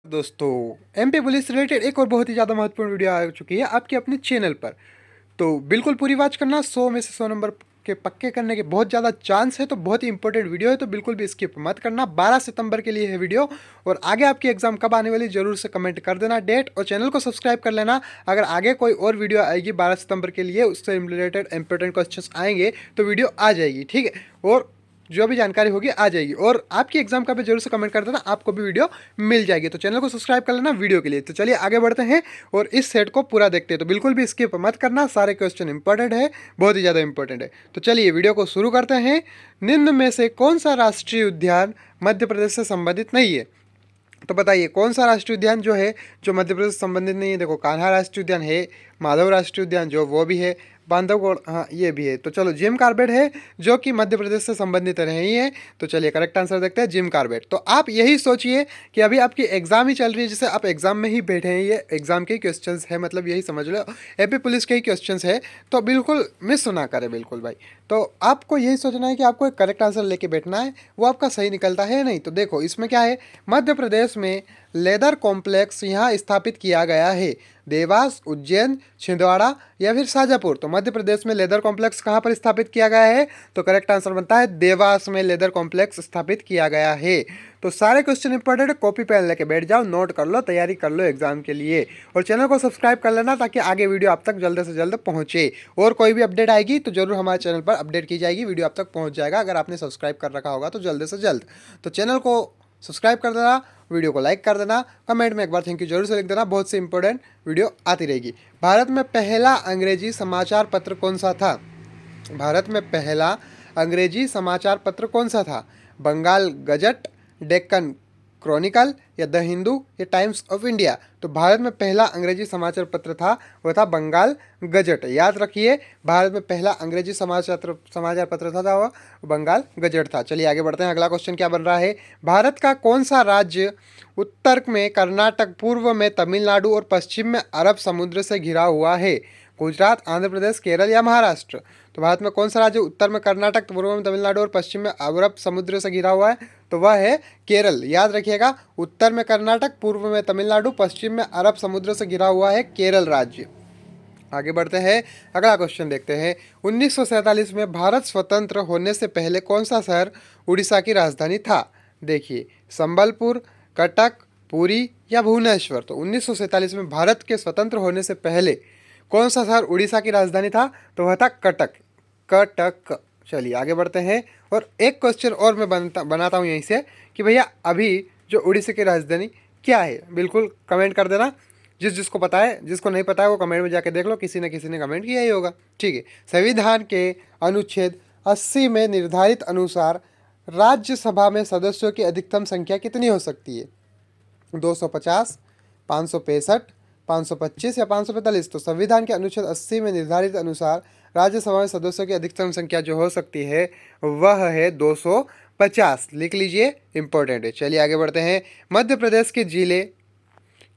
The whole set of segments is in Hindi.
दोस्तों, एमपी पुलिस रिलेटेड एक और बहुत ही ज़्यादा महत्वपूर्ण वीडियो आ चुकी है आपके अपने चैनल पर। तो बिल्कुल पूरी वॉच करना। 100 में से 100 नंबर के पक्के करने के बहुत ज़्यादा चांस है, तो बहुत ही इंपॉर्टेंट वीडियो है, तो बिल्कुल भी स्किप मत करना। 12 सितंबर के लिए है वीडियो। और आगे आपकी एग्जाम कब आने वाली जरूर से कमेंट कर देना डेट, और चैनल को सब्सक्राइब कर लेना। अगर आगे कोई और वीडियो आएगी 12 सितंबर के लिए, उससे रिलेटेड इंपॉर्टेंट क्वेश्चंस आएंगे तो वीडियो आ जाएगी, ठीक है। और जो भी जानकारी होगी आ जाएगी। और आपकी एग्जाम का भी जरूर से कमेंट कर देना, आपको भी वीडियो मिल जाएगी। तो चैनल को सब्सक्राइब कर लेना वीडियो के लिए। तो चलिए आगे बढ़ते हैं और इस सेट को पूरा देखते हैं। तो बिल्कुल भी स्किप मत करना, सारे क्वेश्चन इंपॉर्टेंट है, बहुत ही ज़्यादा इंपॉर्टेंट है। तो चलिए वीडियो को शुरू करते हैं। निम्न में से कौन सा राष्ट्रीय उद्यान मध्य प्रदेश से संबंधित नहीं है? तो बताइए कौन सा राष्ट्रीय उद्यान जो है जो मध्य प्रदेश से संबंधित नहीं है। देखो, कान्हा राष्ट्रीय उद्यान है, माधव राष्ट्रीय उद्यान जो वो भी है, बांधवगढ़, हाँ ये भी है। तो चलो जिम कार्बेट है जो कि मध्य प्रदेश से संबंधित नहीं है। तो चलिए करेक्ट आंसर देखते हैं, जिम कार्बेट। तो आप यही सोचिए कि अभी आपकी एग्जाम ही चल रही है, जैसे आप एग्जाम में ही बैठे हैं, ये एग्जाम के क्वेश्चंस है, मतलब यही समझ लो एपी पुलिस के ही क्वेश्चंस है। तो बिल्कुल मिस ना करें बिल्कुल भाई। तो आपको यही सोचना है कि आपको एक करेक्ट आंसर लेके बैठना है, वो आपका सही निकलता है या नहीं। तो देखो इसमें क्या है, मध्य प्रदेश में लेदर कॉम्प्लेक्स यहाँ स्थापित किया गया है। देवास, उज्जैन, छिंदवाड़ा या फिर शाजापुर। तो मध्य प्रदेश में लेदर कॉम्प्लेक्स कहाँ पर स्थापित किया गया है? तो करेक्ट आंसर बनता है देवास में लेदर कॉम्प्लेक्स स्थापित किया गया है। तो सारे क्वेश्चन इंपॉर्टेंट है, कॉपी पेन लेके बैठ जाओ, नोट कर लो, तैयारी कर लो एग्जाम के लिए। और चैनल को सब्सक्राइब कर लेना ताकि आगे वीडियो आप तक जल्द से जल्द पहुंचे। और कोई भी अपडेट आएगी तो जरूर हमारे चैनल पर अपडेट की जाएगी, वीडियो आप तक पहुंच जाएगा अगर आपने सब्सक्राइब कर रखा होगा तो जल्द से जल्द। तो चैनल को सब्सक्राइब कर देना, वीडियो को लाइक कर देना, कमेंट में एक बार थैंक यू जरूर से लिख देना, बहुत सी इंपॉर्टेंट वीडियो आती रहेगी। भारत में पहला अंग्रेजी समाचार पत्र कौन सा था? भारत में पहला अंग्रेजी समाचार पत्र कौन सा था? बंगाल गजट, डेक्कन क्रॉनिकल या द हिंदू या टाइम्स ऑफ इंडिया। तो भारत में पहला अंग्रेजी समाचार पत्र था वो था बंगाल गजट। याद रखिए, भारत में पहला अंग्रेजी समाचार पत्र था वो बंगाल गजट था। चलिए आगे बढ़ते हैं, अगला क्वेश्चन क्या बन रहा है। भारत का कौन सा राज्य उत्तर में कर्नाटक, पूर्व में तमिलनाडु और पश्चिम में अरब समुद्र से घिरा हुआ है? गुजरात, आंध्र प्रदेश, केरल या महाराष्ट्र। तो भारत में कौन सा राज्य उत्तर में कर्नाटक, पूर्व में तमिलनाडु और पश्चिम में अरब समुद्र से घिरा हुआ है? तो वह है केरल। याद रखिएगा, उत्तर में कर्नाटक, पूर्व में तमिलनाडु, पश्चिम में अरब समुद्र से घिरा हुआ है केरल राज्य। आगे बढ़ते हैं, अगला क्वेश्चन देखते हैं। 1947 में भारत स्वतंत्र होने से पहले कौन सा शहर उड़ीसा की राजधानी था? देखिए, संबलपुर, कटक, पुरी या भुवनेश्वर। तो 1947 में भारत के स्वतंत्र होने से पहले कौन सा शहर उड़ीसा की राजधानी था? तो वह था कटक। कटक। चलिए आगे बढ़ते हैं, और एक क्वेश्चन और मैं बनाता हूँ यहीं से कि भैया अभी जो उड़ीसा की राजधानी क्या है? बिल्कुल कमेंट कर देना, जिसको पता है, जिसको नहीं पता है वो कमेंट में जाके देख लो, किसी न किसी ने कमेंट किया ही होगा, ठीक है। संविधान के अनुच्छेद 80 में निर्धारित अनुसार राज्यसभा में सदस्यों की अधिकतम संख्या कितनी हो सकती है? 250, 565, 525 या 545। तो संविधान के अनुच्छेद 80 में निर्धारित अनुसार राज्यसभा में सदस्यों की अधिकतम संख्या जो हो सकती है वह है 250। लिख लीजिए, इंपॉर्टेंट है। चलिए आगे बढ़ते हैं। मध्य प्रदेश के जिले,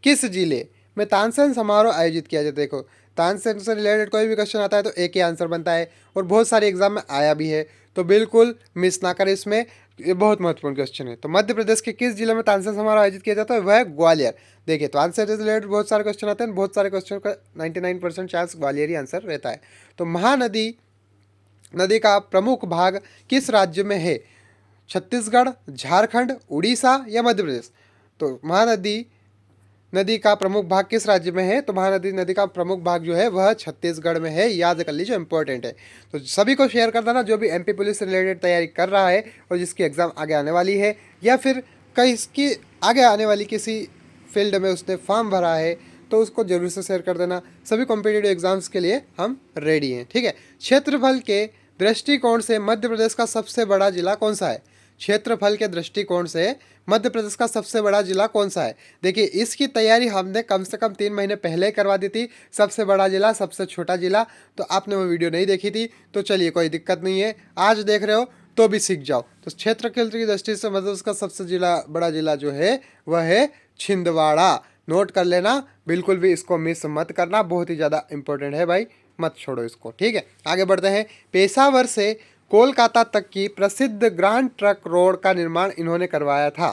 किस जिले में तानसेन समारोह आयोजित किया जाता है? देखो, तानसेन से रिलेटेड कोई भी क्वेश्चन आता है तो एक ही आंसर बनता है, और बहुत सारे एग्जाम में आया भी है, तो बिल्कुल मिस ना करें इसमें, ये बहुत महत्वपूर्ण क्वेश्चन है। तो मध्य प्रदेश के किस जिले में तानसेन समारोह आयोजित किया जाता है? वह है ग्वालियर। देखिए, तानसेन से रिलेटेड बहुत सारे क्वेश्चन आते हैं, बहुत सारे क्वेश्चन का 99% चांस ग्वालियर ही आंसर रहता है। तो महानदी नदी का प्रमुख भाग किस राज्य में है? छत्तीसगढ़, झारखंड, उड़ीसा या मध्य प्रदेश। तो महानदी नदी का प्रमुख भाग किस राज्य में है? तो महानदी नदी का प्रमुख भाग जो है वह छत्तीसगढ़ में है। याद कर लीजिए, इंपॉर्टेंट है। तो सभी को शेयर कर देना जो भी एमपी पुलिस से रिलेटेड तैयारी कर रहा है और जिसकी एग्ज़ाम आगे आने वाली है, या फिर कहीं इसकी आगे आने वाली किसी फील्ड में उसने फॉर्म भरा है, तो उसको जरूर से शेयर कर देना। सभी कॉम्पिटिटिव एग्जाम्स के लिए हम रेडी हैं, ठीक है। क्षेत्रफल के दृष्टिकोण से मध्य प्रदेश का सबसे बड़ा जिला कौन सा है? क्षेत्रफल के दृष्टिकोण से मध्य प्रदेश का सबसे बड़ा जिला कौन सा है? देखिए, इसकी तैयारी हमने कम से कम 3 महीने पहले करवा दी थी। सबसे बड़ा जिला, सबसे छोटा जिला, तो आपने वो वीडियो नहीं देखी थी, तो चलिए कोई दिक्कत नहीं है, आज देख रहे हो तो भी सीख जाओ। तो क्षेत्र की दृष्टि से मध्य प्रदेश का सबसे बड़ा जिला जो है वह है छिंदवाड़ा। नोट कर लेना, बिल्कुल भी इसको मिस मत करना, बहुत ही ज़्यादा इंपॉर्टेंट है भाई, मत छोड़ो इसको, ठीक है। आगे बढ़ते हैं। पेशावर से कोलकाता तक की प्रसिद्ध ग्रांड ट्रक रोड का निर्माण इन्होंने करवाया था।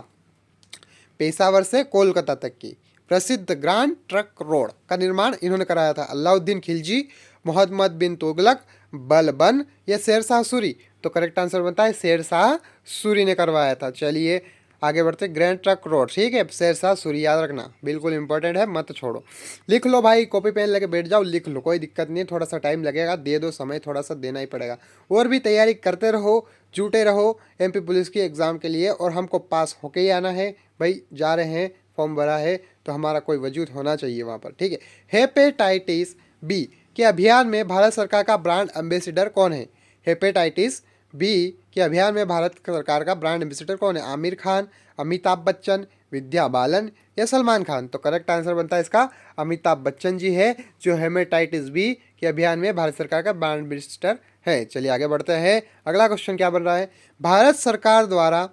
पेशावर से कोलकाता तक की प्रसिद्ध ग्रांड ट्रक रोड का निर्माण इन्होंने कराया था? अलाउद्दीन खिलजी, मोहम्मद बिन तुगलक, बलबन या शेरशाह सूरी? तो करेक्ट आंसर बनता है शेरशाह सूरी ने करवाया था। चलिए आगे बढ़ते, ग्रैंड ट्रक रोड, ठीक है, शेरशाह सूरी, याद रखना, बिल्कुल इंपॉर्टेंट है, मत छोड़ो। लिख लो भाई, कॉपी पेन लेके बैठ जाओ, लिख लो, कोई दिक्कत नहीं, थोड़ा सा टाइम लगेगा, दे दो समय, थोड़ा सा देना ही पड़ेगा। और भी तैयारी करते रहो, जुटे रहो एमपी पुलिस की एग्ज़ाम के लिए, और हमको पास होके ही आना है भाई। जा रहे हैं, फॉर्म भरा है, तो हमारा कोई वजूद होना चाहिए वहाँ पर, ठीक है। हेपेटाइटिस बी के अभियान में भारत सरकार का ब्रांड एम्बेसडर कौन है? हेपेटाइटिस बी के अभियान में भारत सरकार का ब्रांड एम्बेसडर कौन है? आमिर खान, अमिताभ बच्चन, विद्या बालन या सलमान खान? तो करेक्ट आंसर बनता है इसका अमिताभ बच्चन जी है, जो हेपेटाइटिस बी के अभियान में भारत सरकार का ब्रांड एम्बेसडर है। चलिए आगे बढ़ते हैं, अगला क्वेश्चन क्या बन रहा है? भारत सरकार द्वारा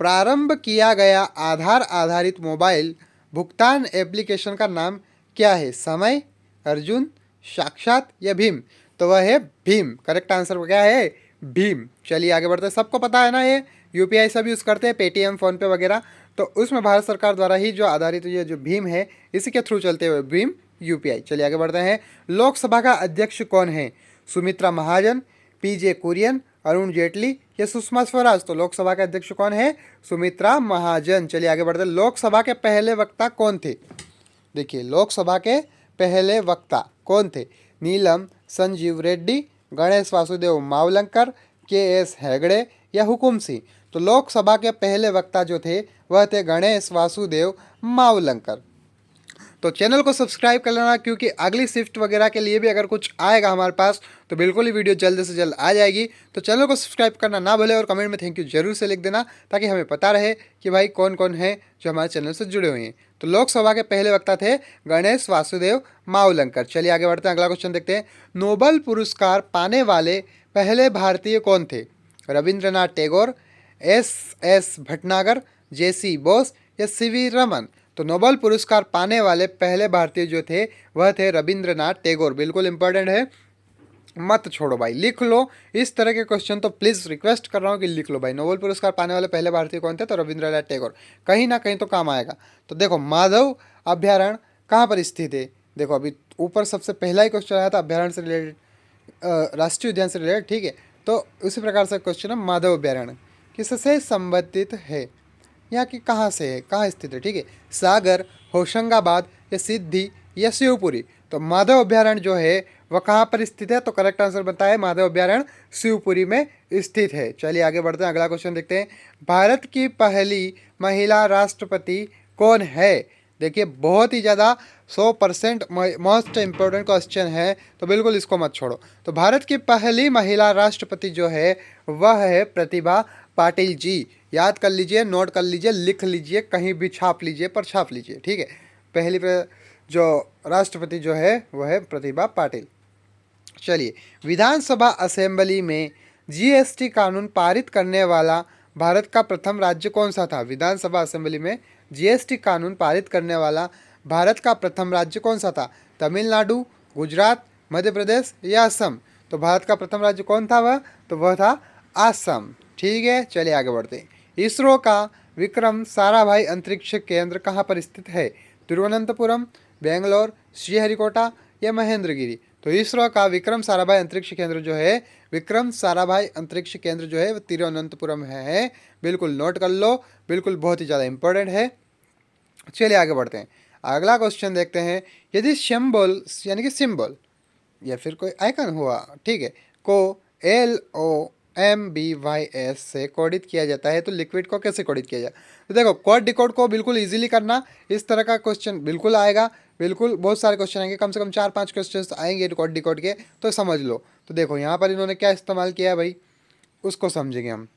प्रारंभ किया गया आधार आधारित मोबाइल भुगतान एप्लीकेशन का नाम क्या है? समय, अर्जुन, साक्षात या भीम? तो वह है भीम। करेक्ट आंसर क्या है? भीम। चलिए आगे बढ़ते हैं, सबको पता है ना, ये यूपीआई सब यूज़ करते हैं, पेटीएम, फ़ोनपे वगैरह, तो उसमें भारत सरकार द्वारा ही जो आधारित ये जो भीम है, इसी के थ्रू चलते हुए भीम यूपीआई। चलिए आगे बढ़ते हैं, लोकसभा का अध्यक्ष कौन है? सुमित्रा महाजन, पीजे कुरियन, अरुण जेटली या सुषमा स्वराज? तो लोकसभा के अध्यक्ष कौन है? सुमित्रा महाजन। चलिए आगे बढ़ते हैं, लोकसभा के पहले वक्ता कौन थे? देखिए, लोकसभा के पहले वक्ता कौन थे? नीलम संजीव रेड्डी, गणेश वासुदेव मावलंकर, के एस हेगड़े या हुकुम सिंह? तो लोकसभा के पहले वक्ता जो थे वह थे गणेश वासुदेव मावलंकर। तो चैनल को सब्सक्राइब कर लेना, क्योंकि अगली शिफ्ट वगैरह के लिए भी अगर कुछ आएगा हमारे पास तो बिल्कुल ही वीडियो जल्द से जल्द आ जाएगी। तो चैनल को सब्सक्राइब करना ना भूले, और कमेंट में थैंक यू जरूर से लिख देना, ताकि हमें पता रहे कि भाई कौन कौन है जो हमारे चैनल से जुड़े हुए हैं। तो लोकसभा के पहले वक्ता थे गणेश वासुदेव मावलंकर। चलिए आगे बढ़ते हैं, अगला क्वेश्चन देखते हैं, नोबेल पुरस्कार पाने वाले पहले भारतीय कौन थे? रविंद्रनाथ टैगोर, एस भटनागर, जेसी बोस या सीवी रमन? तो नोबेल पुरस्कार पाने वाले पहले भारतीय जो थे वह थे रविंद्रनाथ टैगोर। बिल्कुल इंपॉर्टेंट है, मत छोड़ो भाई, लिख लो। इस तरह के क्वेश्चन तो प्लीज़ रिक्वेस्ट कर रहा हूँ कि लिख लो भाई। नोबेल पुरस्कार पाने वाले पहले भारतीय कौन थे? तो रविंद्रनाथ टैगोर। कहीं ना कहीं तो काम आएगा। तो देखो, माधव अभ्यारण्य कहाँ पर स्थित है? देखो, अभी ऊपर सबसे पहला ही क्वेश्चन आया था अभ्यारण्य से रिलेटेड, राष्ट्रीय उद्यान से रिलेटेड, ठीक है। तो उसी प्रकार से क्वेश्चन है, माधव अभ्यारण्य किससे संबंधित है? यहाँ की कहाँ से है, कहाँ स्थित है, ठीक है। सागर, होशंगाबाद या सिद्धि या शिवपुरी? तो माधव अभ्यारण्य जो है वह कहाँ पर स्थित है? तो करेक्ट आंसर बनता है माधव अभ्यारण्य शिवपुरी में स्थित है। चलिए आगे बढ़ते हैं, अगला क्वेश्चन देखते हैं, भारत की पहली महिला राष्ट्रपति कौन है? देखिए, बहुत ही ज़्यादा 100% मोस्ट इम्पोर्टेंट क्वेश्चन है, तो बिल्कुल इसको मत छोड़ो। तो भारत की पहली महिला राष्ट्रपति जो है वह है प्रतिभा पाटिल जी। याद कर लीजिए, नोट कर लीजिए, लिख लीजिए, कहीं भी छाप लीजिए, पर छाप लीजिए, ठीक है। पहली जो राष्ट्रपति जो है वह है प्रतिभा पाटिल। चलिए, विधानसभा असेंबली में जीएसटी कानून पारित करने वाला भारत का प्रथम राज्य कौन सा था? विधानसभा असेंबली में जीएसटी कानून पारित करने वाला भारत का प्रथम राज्य कौन सा था? तमिलनाडु, गुजरात, मध्य प्रदेश या असम? तो भारत का प्रथम राज्य कौन था वह? तो वह था असम, ठीक है। चलिए आगे बढ़ते हैं, इसरो का विक्रम साराभाई अंतरिक्ष केंद्र कहाँ पर स्थित है? तिरुवनंतपुरम, बेंगलोर, श्रीहरिकोटा या महेंद्रगिरी? तो इसरो का विक्रम साराभाई अंतरिक्ष केंद्र जो है, विक्रम साराभाई अंतरिक्ष केंद्र जो है वो तिरुवनंतपुरम है। बिल्कुल नोट कर लो, बिल्कुल बहुत ही ज़्यादा इंपॉर्टेंट है। चलिए आगे बढ़ते हैं, अगला क्वेश्चन देखते हैं, यदि सिंबल यानी कि सिंबल या फिर कोई आइकन हुआ, ठीक है, को LOMBYS से कोडित किया जाता है तो लिक्विड को कैसे कोडित किया जाए? तो देखो, कोड डिकोड को बिल्कुल इजीली करना, इस तरह का क्वेश्चन बिल्कुल आएगा, बिल्कुल बहुत सारे क्वेश्चन आएंगे, कम से कम 4-5 क्वेश्चन आएंगे कोड डिकोड के, तो समझ लो। तो देखो यहाँ पर इन्होंने क्या इस्तेमाल किया है भाई, उसको समझेंगे हम।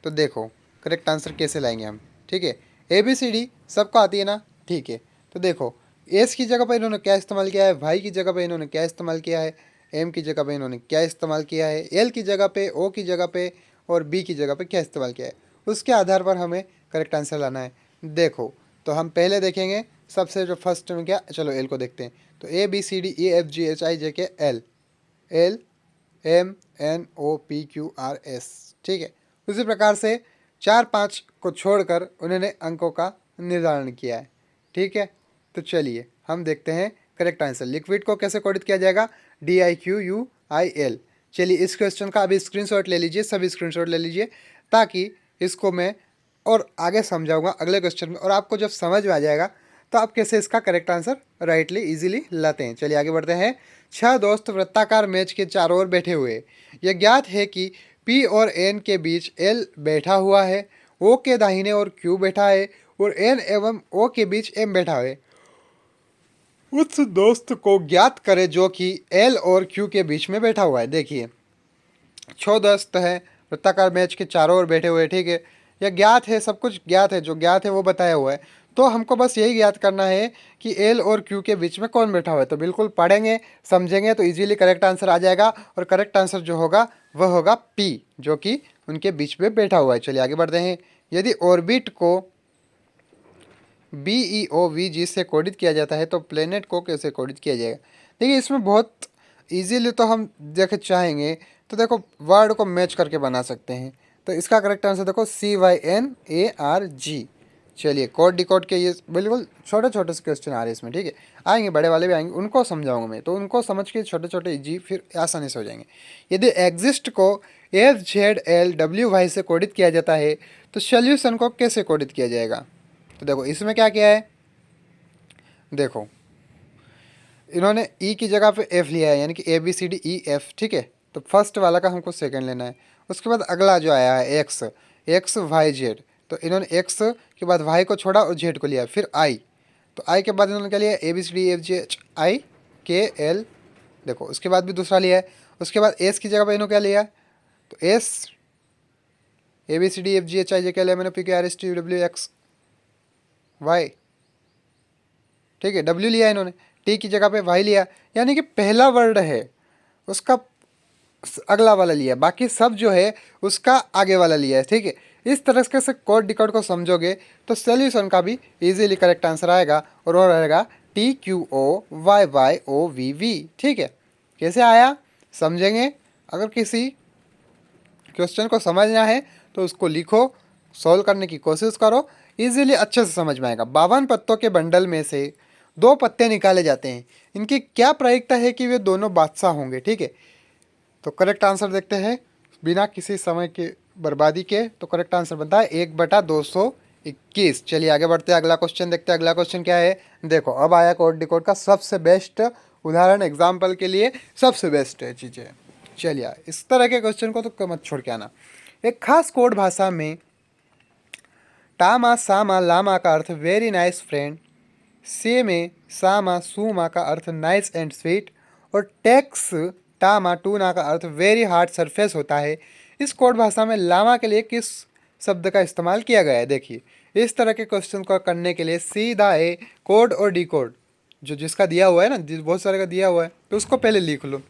तो देखो करेक्ट आंसर कैसे लाएंगे हम, ठीक है। ABCD सबको आती है ना, ठीक है। तो देखो, एस की जगह पर इन्होंने क्या इस्तेमाल किया है, वाई की जगह पर इन्होंने क्या इस्तेमाल किया है, एम की जगह पे इन्होंने क्या इस्तेमाल किया है, एल की जगह पे, ओ की जगह पे और बी की जगह पे क्या इस्तेमाल किया है, उसके आधार पर हमें करेक्ट आंसर लाना है। देखो, तो हम पहले देखेंगे सबसे जो फर्स्ट में क्या, चलो एल को देखते हैं। तो ABCDEFGHIJK एल, LMNOPQRS, ठीक है। उसी प्रकार से 4-5 को छोड़कर उन्होंने अंकों का निर्धारण किया है। ठीक है, तो चलिए हम देखते हैं करेक्ट आंसर। लिक्विड को कैसे कोडित किया जाएगा? DIQUIL। चलिए इस क्वेश्चन का अभी स्क्रीनशॉट ले लीजिए, सभी स्क्रीनशॉट ले लीजिए, ताकि इसको मैं और आगे समझाऊंगा अगले क्वेश्चन में, और आपको जब समझ में आ जाएगा तो आप कैसे इसका करेक्ट आंसर राइटली इजीली लाते हैं। चलिए आगे बढ़ते हैं। 6 दोस्त वृत्ताकार मैच के चारों ओर बैठे हुए। यह ज्ञात है कि P और N के बीच L बैठा हुआ है, O के दाहिने ओर Q बैठा है और N एवं O के बीच M बैठा है। उस दोस्त को ज्ञात करें जो कि L और Q के बीच में बैठा हुआ है। देखिए 6 दोस्त है, वृत्ताकार मैच के चारों ओर बैठे हुए। ठीक है, यह ज्ञात है, सब कुछ ज्ञात है, जो ज्ञात है वो बताया हुआ है। तो हमको बस यही ज्ञात करना है कि L और Q के बीच में कौन बैठा हुआ है। तो बिल्कुल पढ़ेंगे, समझेंगे तो इजीली करेक्ट आंसर आ जाएगा, और करेक्ट आंसर जो होगा वह होगा P, जो कि उनके बीच में बैठा हुआ है। चलिए आगे बढ़ते हैं। यदि ऑर्बिट को BEOVG से कोडित किया जाता है तो प्लेनेट को कैसे कोडित किया जाएगा? देखिए इसमें बहुत इजीली तो हम देख चाहेंगे तो देखो वर्ड को मैच करके बना सकते हैं। तो इसका करेक्ट आंसर देखो CYNARG। चलिए कोड डिकोड के ये बिल्कुल छोटे छोटे से क्वेश्चन आ रहे हैं इसमें। ठीक है, आएंगे बड़े वाले भी आएंगे, उनको समझाऊंगा मैं, तो उनको समझ के छोटे छोटे इजी फिर आसानी से हो जाएंगे। यदि एग्जिस्ट को FZLWY से कोडित किया जाता है तो सोल्यूशन को कैसे कोडित किया जाएगा? तो देखो इसमें क्या किया है, देखो इन्होंने ई की जगह पे एफ लिया है, यानी कि ABCDEF। ठीक है, तो फर्स्ट वाला का हमको सेकंड लेना है। उसके बाद अगला जो आया है XY Z, तो इन्होंने X के बाद Y को छोड़ा और Z को लिया, फिर I। तो I के बाद इन्होंने क्या लिया? ABCDEFGHIKL। देखो उसके बाद भी दूसरा लिया है। उसके बाद S की जगह पर इन्होंने क्या लिया? तो S ABCDEFGHIJK लिया मैंने, PQRSTUWXY। ठीक है, W लिया इन्होंने, T की जगह पे Y लिया, यानी कि पहला वर्ड है उसका अगला वाला लिया, बाकी सब जो है उसका आगे वाला लिया है। ठीक है, इस तरह से कोड डिकोड को समझोगे तो सोल्यूशन का भी इजीली करेक्ट आंसर आएगा, और वो रहेगा TQOYYOVV। ठीक है, कैसे आया समझेंगे। अगर किसी क्वेश्चन को समझना है तो उसको लिखो, सॉल्व करने की कोशिश करो, इजीली अच्छे से समझ में आएगा। 52 पत्तों के बंडल में से 2 पत्ते निकाले जाते हैं, इनकी क्या प्रायिकता है कि वे दोनों बादशाह होंगे? ठीक है, तो करेक्ट आंसर देखते हैं बिना किसी समय के बर्बादी के। तो करेक्ट आंसर बनता है 1/221। चलिए आगे बढ़ते हैं, अगला क्वेश्चन देखते हैं। अगला क्वेश्चन क्या है? देखो अब आया कोड डिकोड का सबसे बेस्ट उदाहरण, एग्जाम्पल के लिए सबसे बेस्ट है चीज़ें। चलिए इस तरह के क्वेश्चन को तो मत छोड़ के आना। एक खास कोड भाषा में टामा सामा लामा का अर्थ वेरी नाइस फ्रेंड, से में सामा सूमा का अर्थ नाइस एंड स्वीट, और टेक्स टामा टूना का अर्थ वेरी हार्ड सरफेस होता है। इस कोड भाषा में लामा के लिए किस शब्द का इस्तेमाल किया गया है? देखिए इस तरह के क्वेश्चन को करने के लिए सीधा है कोड और डिकोड, जो जिसका दिया हुआ है ना, बहुत सारे का दिया हुआ है, तो उसको पहले लिख लो,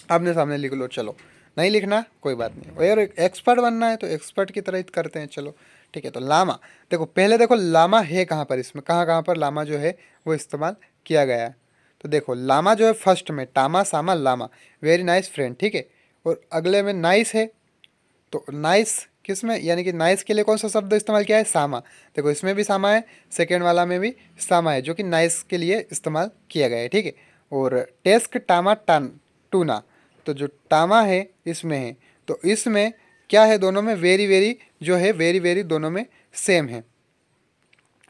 आमने सामने लिख लो। चलो नहीं लिखना कोई बात नहीं, और एक्सपर्ट बनना है तो एक्सपर्ट की तरह ही करते हैं। चलो ठीक है, तो लामा देखो, पहले देखो लामा है कहाँ पर, इसमें कहाँ कहाँ पर लामा जो है वो इस्तेमाल किया गया है। तो देखो लामा जो है फर्स्ट में, टामा सामा लामा, वेरी नाइस फ्रेंड। ठीक है, और अगले में नाइस है, तो नाइस किस में, यानी कि नाइस के लिए कौन सा शब्द इस्तेमाल किया है? सामा। देखो इसमें भी सामा है, सेकेंड वाला में भी सामा है, जो कि नाइस के लिए इस्तेमाल किया गया है। ठीक है, और टेस्क टामा टान टूना, तो जो टामा है इसमें है, तो इसमें क्या है? दोनों में वेरी वेरी जो है, वेरी वेरी दोनों में सेम है।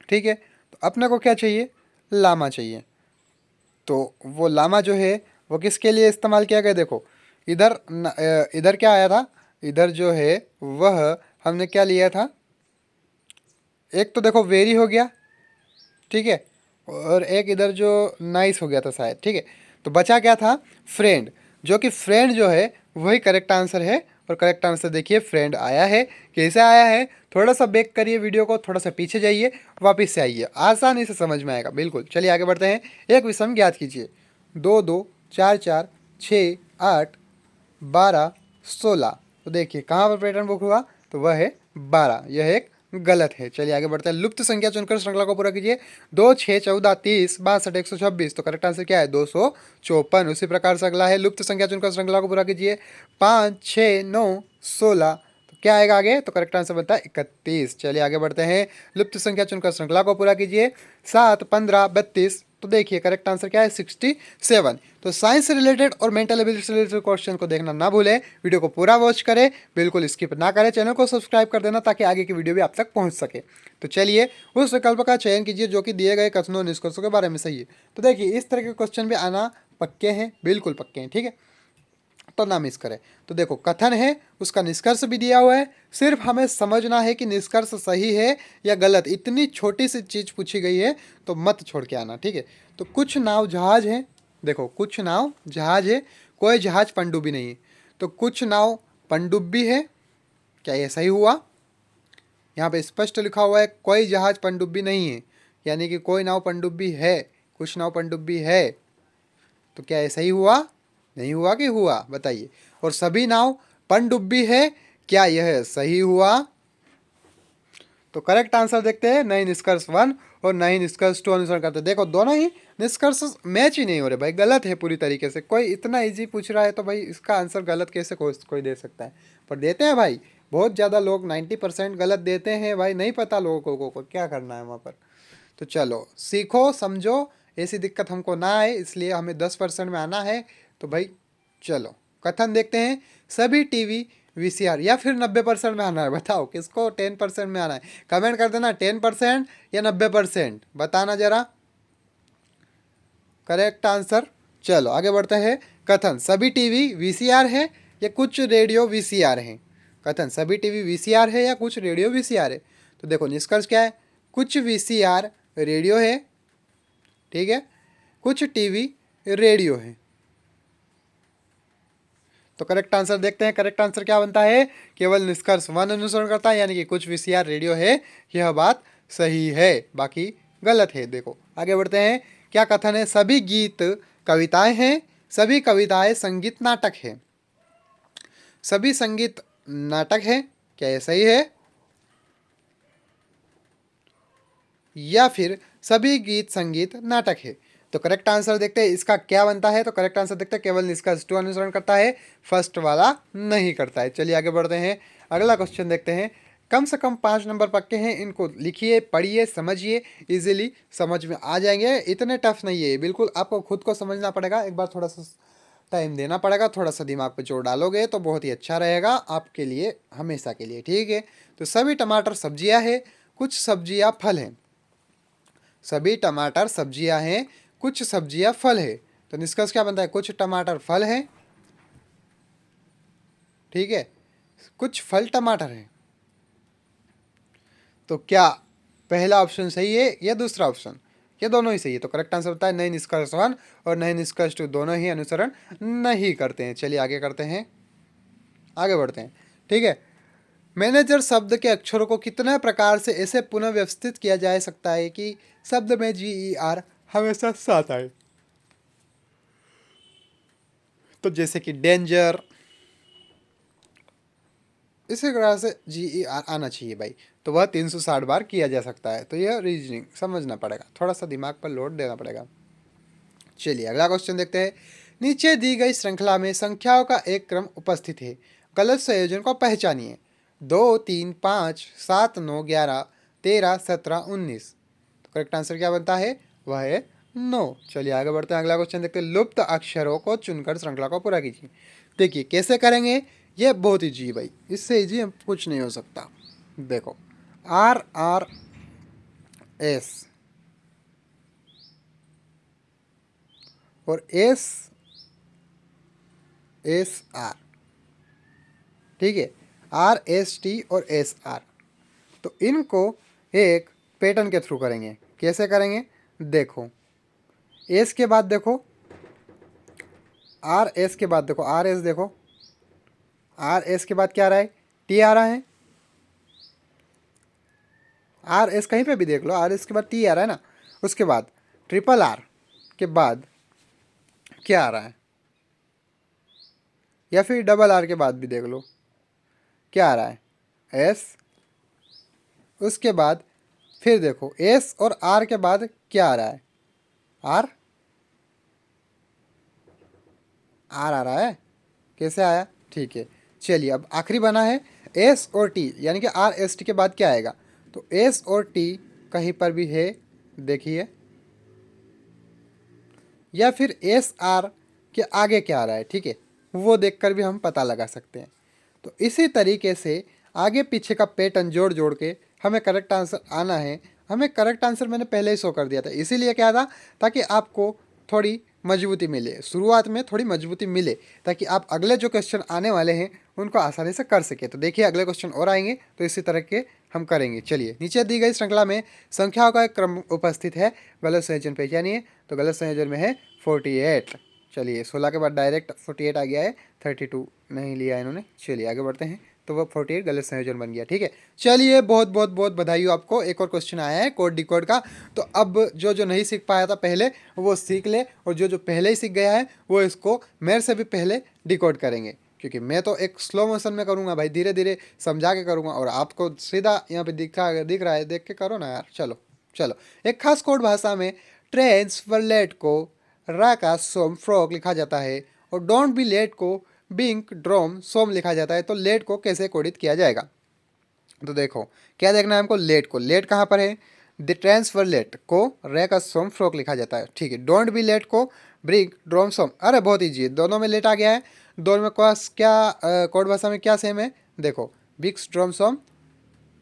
ठीक है, तो अपने को क्या चाहिए? लामा चाहिए। तो वो लामा जो है वो किसके लिए इस्तेमाल किया गया? देखो इधर क्या आया था? इधर जो है वह हमने क्या लिया था? एक तो देखो वेरी हो गया, ठीक है, और एक इधर जो नाइस हो गया था शायद। ठीक है, तो बचा क्या था? फ्रेंड, जो कि फ्रेंड जो है वही करेक्ट आंसर है। और करेक्ट आंसर देखिए फ्रेंड आया है। कैसे आया है? थोड़ा सा बैक करिए वीडियो को, थोड़ा सा पीछे जाइए, वापस से आइए, आसानी से समझ में आएगा बिल्कुल। चलिए आगे बढ़ते हैं। एक विषम ज्ञात कीजिए। 2 2 4 4 6 8 12 16। तो देखिए कहाँ पर पैटर्न बुक हुआ? तो वह है 12, यह एक गलत है। चलिए आगे बढ़ते हैं। लुप्त संख्या चुनकर श्रृंखला को पूरा कीजिए। 2 6 14 30 62 126। तो करेक्ट आंसर क्या है? 254। उसी प्रकार से अगला है लुप्त संख्या चुनकर श्रृंखला को पूरा कीजिए। 5 6 9 16। तो क्या आएगा आगे? तो करेक्ट आंसर बनता है 31। चलिए आगे बढ़ते हैं। लुप्त संख्या चुनकर श्रृंखला को पूरा कीजिए। 7, 15, 32। तो देखिए करेक्ट आंसर क्या है? 67। तो साइंस से रिलेटेड और मेंटल एबिलिटी से रिलेटेड क्वेश्चन को देखना ना भूलें, वीडियो को पूरा वॉच करें, बिल्कुल स्किप ना करें, चैनल को सब्सक्राइब कर देना ताकि आगे की वीडियो भी आप तक पहुंच सके। तो चलिए उस विकल्प का चयन कीजिए जो कि दिए गए कथनों निष्कर्षों के बारे में सही है। तो देखिए इस तरह के क्वेश्चन भी आना पक्के हैं, बिल्कुल पक्के हैं, ठीक है, तो ना मिस करें। तो देखो कथन है, उसका निष्कर्ष भी दिया हुआ है, सिर्फ हमें समझना है कि निष्कर्ष सही है या गलत। इतनी छोटी सी चीज़ पूछी गई है तो मत छोड़ के आना, ठीक है। तो कुछ नाव जहाज है, देखो कुछ नाव जहाज है, कोई जहाज पनडुब्बी नहीं है। तो कुछ नाव पनडुब्बी है, क्या ये सही हुआ? यहाँ पे स्पष्ट लिखा हुआ है कोई जहाज पनडुब्बी नहीं है, यानी कि कोई नाव पनडुब्बी है, कुछ नाव पनडुब्बी है। तो क्या ये सही हुआ? नहीं हुआ कि हुआ? बताइए। और सभी नाव पनडुब्बी है, क्या यह सही हुआ? तो करेक्ट आंसर देखते हैं। नहीं निष्कर्ष 1 और नहीं निष्कर्ष 2 अनुसरण करते। देखो दोनों ही निष्कर्ष मैच ही नहीं हो रहे भाई, गलत है पूरी तरीके से। कोई इतना इजी पूछ रहा है तो भाई इसका आंसर गलत कैसे कोई दे सकता है? पर देते हैं भाई, बहुत ज़्यादा लोग 90% गलत देते हैं भाई। नहीं पता लोगों को क्या करना है वहाँ पर। तो चलो सीखो समझो, ऐसी दिक्कत हमको ना आए, इसलिए हमें 10% में आना है। तो भाई चलो कथन देखते हैं। सभी टीवी वीसीआर या फिर 90% में आना है, बताओ किसको 10% में आना है? कमेंट कर देना 10% या 90%, बताना जरा करेक्ट आंसर। चलो आगे बढ़ते हैं। कथन सभी टीवी वीसीआर है या कुछ रेडियो वीसीआर है? कथन सभी टीवी वीसीआर है या कुछ रेडियो वीसीआर है? तो देखो निष्कर्ष क्या है? कुछ वीसीआर रेडियो है, ठीक है, कुछ टीवी रेडियो है। तो करेक्ट आंसर देखते हैं। करेक्ट आंसर क्या बनता है? केवल निष्कर्ष 1 अनुसरण करता है, यानी कि कुछ वीसीआर रेडियो है, यह बात सही है, बाकी गलत है। देखो आगे बढ़ते हैं। क्या कथन है? सभी गीत कविताएं हैं, सभी कविताएं संगीत नाटक है। सभी संगीत नाटक है, क्या यह सही है? या फिर सभी गीत संगीत नाटक है? तो करेक्ट आंसर देखते हैं इसका क्या बनता है। तो करेक्ट आंसर देखते हैं केवल निष्कर्ष 2 अनुसरण करता है, फर्स्ट वाला नहीं करता है। चलिए आगे बढ़ते हैं। अगला क्वेश्चन देखते हैं। कम से कम 5 नंबर पक्के हैं, इनको लिखिए, पढ़िए, समझिए, इजीली समझ में आ जाएंगे। इतने टफ नहीं है, बिल्कुल आपको खुद को समझना पड़ेगा, एक बार थोड़ा सा टाइम देना पड़ेगा, थोड़ा सा दिमाग पे जोर डालोगे तो बहुत ही अच्छा रहेगा आपके लिए, हमेशा के लिए, ठीक है। तो सभी टमाटर सब्जियां हैं, कुछ सब्जियां फल हैं। सभी टमाटर सब्जियां हैं, कुछ सब्जियां फल है। तो निष्कर्ष क्या बनता है? कुछ टमाटर फल है, ठीक है, कुछ फल टमाटर है। तो क्या पहला ऑप्शन सही है या दूसरा ऑप्शन? ये दोनों ही सही है। तो करेक्ट आंसर होता है नहीं निष्कर्ष 1 और नहीं निष्कर्ष 2, दोनों ही अनुसरण नहीं करते हैं। चलिए आगे करते हैं, आगे बढ़ते हैं, ठीक है। मैनेजर शब्द के अक्षरों को कितने प्रकार से ऐसे पुनः व्यवस्थित किया जा सकता है कि शब्द में GER हमेशा साथ आए? तो जैसे कि डेंजर, इसी तरह से GER आना चाहिए भाई। तो वह 360 बार किया जा सकता है। तो यह रीजनिंग समझना पड़ेगा, थोड़ा सा दिमाग पर लोड देना पड़ेगा। चलिए अगला क्वेश्चन देखते हैं। नीचे दी गई श्रृंखला में संख्याओं का एक क्रम उपस्थित है, गलत संयोजन को पहचानिए। 2, 3, 5, 7, 9, 11, 13, 17, 19। तो करेक्ट आंसर क्या बनता है? वह है 9। चलिए आगे बढ़ते हैं। अगला क्वेश्चन देखते हैं। लुप्त अक्षरों को चुनकर श्रृंखला को पूरा कीजिए। देखिए कैसे करेंगे, ये बहुत ईजी भाई, इससे ईजी कुछ नहीं हो सकता। देखो RRS और SSR, ठीक है, RST और SR। तो इनको एक पैटर्न के थ्रू करेंगे। कैसे करेंगे? देखो एस के बाद देखो, RS के बाद देखो, RS देखो, RS के बाद क्या आ रहा है? T आ रहा है। RS कहीं पे भी देख लो, RS के बाद T आ रहा है ना। उसके बाद RRR के बाद क्या आ रहा है? या फिर RRR के बाद भी देख लो क्या आ रहा है? S। उसके बाद फिर देखो S और R के बाद क्या आ रहा है? R। R आ रहा है। कैसे आया? ठीक है, चलिए अब आखिरी बना है एस और टी यानी कि आर एस टी के बाद क्या आएगा, तो एस और टी कहीं पर भी है देखिए, या फिर एस आर के आगे क्या आ रहा है, ठीक है, वो देखकर भी हम पता लगा सकते हैं। तो इसी तरीके से आगे पीछे का पैटर्न जोड़ जोड़ के हमें करेक्ट आंसर आना है। हमें करेक्ट आंसर मैंने पहले ही शो कर दिया था, इसीलिए क्या था, ताकि आपको थोड़ी मजबूती मिले, शुरुआत में थोड़ी मजबूती मिले, ताकि आप अगले जो क्वेश्चन आने वाले हैं उनको आसानी से कर सके। तो देखिए अगले क्वेश्चन और आएंगे तो इसी तरह के हम करेंगे। चलिए, नीचे दी गई श्रृंखला में संख्याओं का एक क्रम उपस्थित है, गलत संयोजन पहचानिए। तो गलत संयोजन में है 48। चलिए 16 के बाद डायरेक्ट 48 आ गया है, 32 नहीं लिया इन्होंने। चलिए आगे बढ़ते हैं, तो वो 48 गलत संयोजन बन गया, ठीक है। चलिए बहुत बहुत बहुत बधाई हो आपको, एक और क्वेश्चन आया है कोड डिकोड का। तो अब जो जो नहीं सीख पाया था पहले वो सीख ले, और जो जो पहले ही सीख गया है वो इसको मेरे से भी पहले डिकोड करेंगे, क्योंकि मैं तो एक स्लो मोशन में करूँगा भाई, धीरे धीरे समझा के करूँगा, और आपको सीधा यहाँ पे दिख रहा है, देख के करो ना यार। चलो चलो, एक खास कोड भाषा में ट्रांसवर्लेट को रा का सोम फ्रॉक लिखा जाता है, और डोंट बी लेट को बिंक ड्रोम सोम लिखा जाता है। तो लेट को कैसे कोडित किया जाएगा, तो देखो क्या देखना है हमको, लेट को, लेट कहाँ पर है, द ट्रांसफर लेट को रे का सोम फ्रॉक लिखा जाता है, ठीक है। डोंट बी लेट को ब्रिंक ड्रोम सोम, अरे बहुत ईजी है, दोनों में लेट आ गया है। दोनों में क्या कोड भाषा में क्या सेम है, देखो बिक्स ड्रोम सोम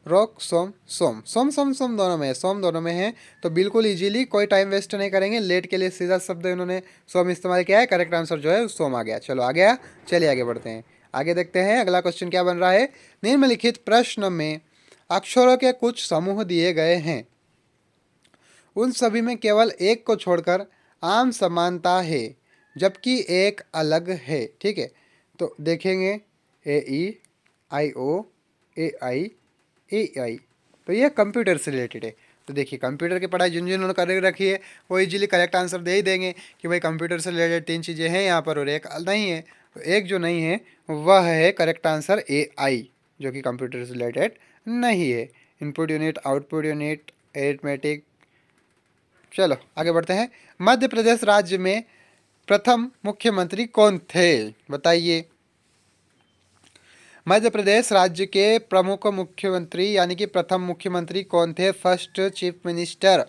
रॉक सोम सोम सोम सोम सोम दोनों में है, सोम दोनों में है। तो बिल्कुल इजीली कोई टाइम वेस्ट नहीं करेंगे, लेट के लिए सीधा शब्द इन्होंने सोम इस्तेमाल किया है, करेक्ट आंसर जो है सोम आ गया। चलो आ गया, चलिए आगे बढ़ते हैं। आगे देखते हैं अगला क्वेश्चन क्या बन रहा है। निम्नलिखित प्रश्न में अक्षरों के कुछ समूह दिए गए हैं, उन सभी में केवल एक को छोड़कर आम समानता है, जबकि एक अलग है, ठीक है। तो देखेंगे ए ई आई ओ ए आई ए आई, तो ये कंप्यूटर से रिलेटेड है। तो देखिए कंप्यूटर की पढ़ाई जिन जिन्होंने कर रखी है वो इजीली करेक्ट आंसर दे ही देंगे कि भाई कंप्यूटर से रिलेटेड 3 चीज़ें हैं यहाँ पर और एक नहीं है। तो एक जो नहीं है वह है करेक्ट आंसर ए आई, जो कि कंप्यूटर से रिलेटेड नहीं है। Input unit, output unit, arithmetic. चलो आगे बढ़ते हैं। मध्य प्रदेश राज्य में प्रथम मुख्यमंत्री कौन थे, बताइए। मध्य प्रदेश राज्य के प्रमुख मुख्यमंत्री यानी कि प्रथम मुख्यमंत्री कौन थे, फर्स्ट चीफ मिनिस्टर,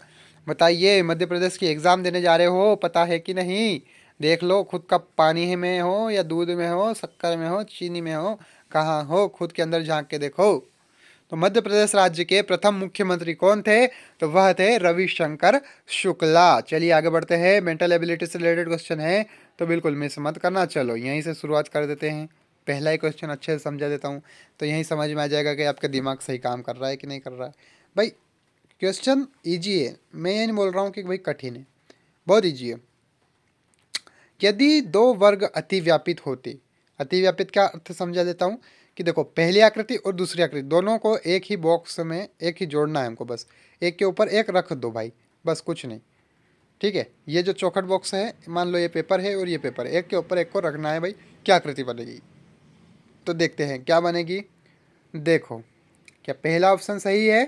बताइए। मध्य प्रदेश की एग्ज़ाम देने जा रहे हो, पता है कि नहीं, देख लो खुद का, पानी में हो या दूध में हो, शक्कर में हो, चीनी में हो, कहाँ हो, खुद के अंदर झांक के देखो। तो मध्य प्रदेश राज्य के प्रथम मुख्यमंत्री कौन थे, तो वह थे रविशंकर शुक्ला। चलिए आगे बढ़ते हैं, मेंटल एबिलिटी से रिलेटेड क्वेश्चन है तो बिल्कुल मिस मत करना। चलो यहीं से शुरुआत कर देते हैं, पहला ही क्वेश्चन अच्छे से समझा देता हूँ तो यहीं समझ में आ जाएगा कि आपका दिमाग सही काम कर रहा है कि नहीं कर रहा है। भाई क्वेश्चन ईजी है, मैं ये नहीं बोल रहा हूँ कि भाई कठिन है, बहुत ईजी है। यदि दो वर्ग अतिव्यापित होते, अतिव्यापित का अर्थ समझा देता हूँ कि देखो पहली आकृति और दूसरी आकृति दोनों को एक ही बॉक्स में एक ही जोड़ना है हमको, बस एक के ऊपर एक रख दो भाई, बस कुछ नहीं, ठीक है। ये जो चौखट बॉक्स है, मान लो ये पेपर है और ये पेपर है, एक के ऊपर एक को रखना है भाई, क्या आकृति बनेगी, तो देखते हैं क्या बनेगी। देखो क्या पहला ऑप्शन सही है,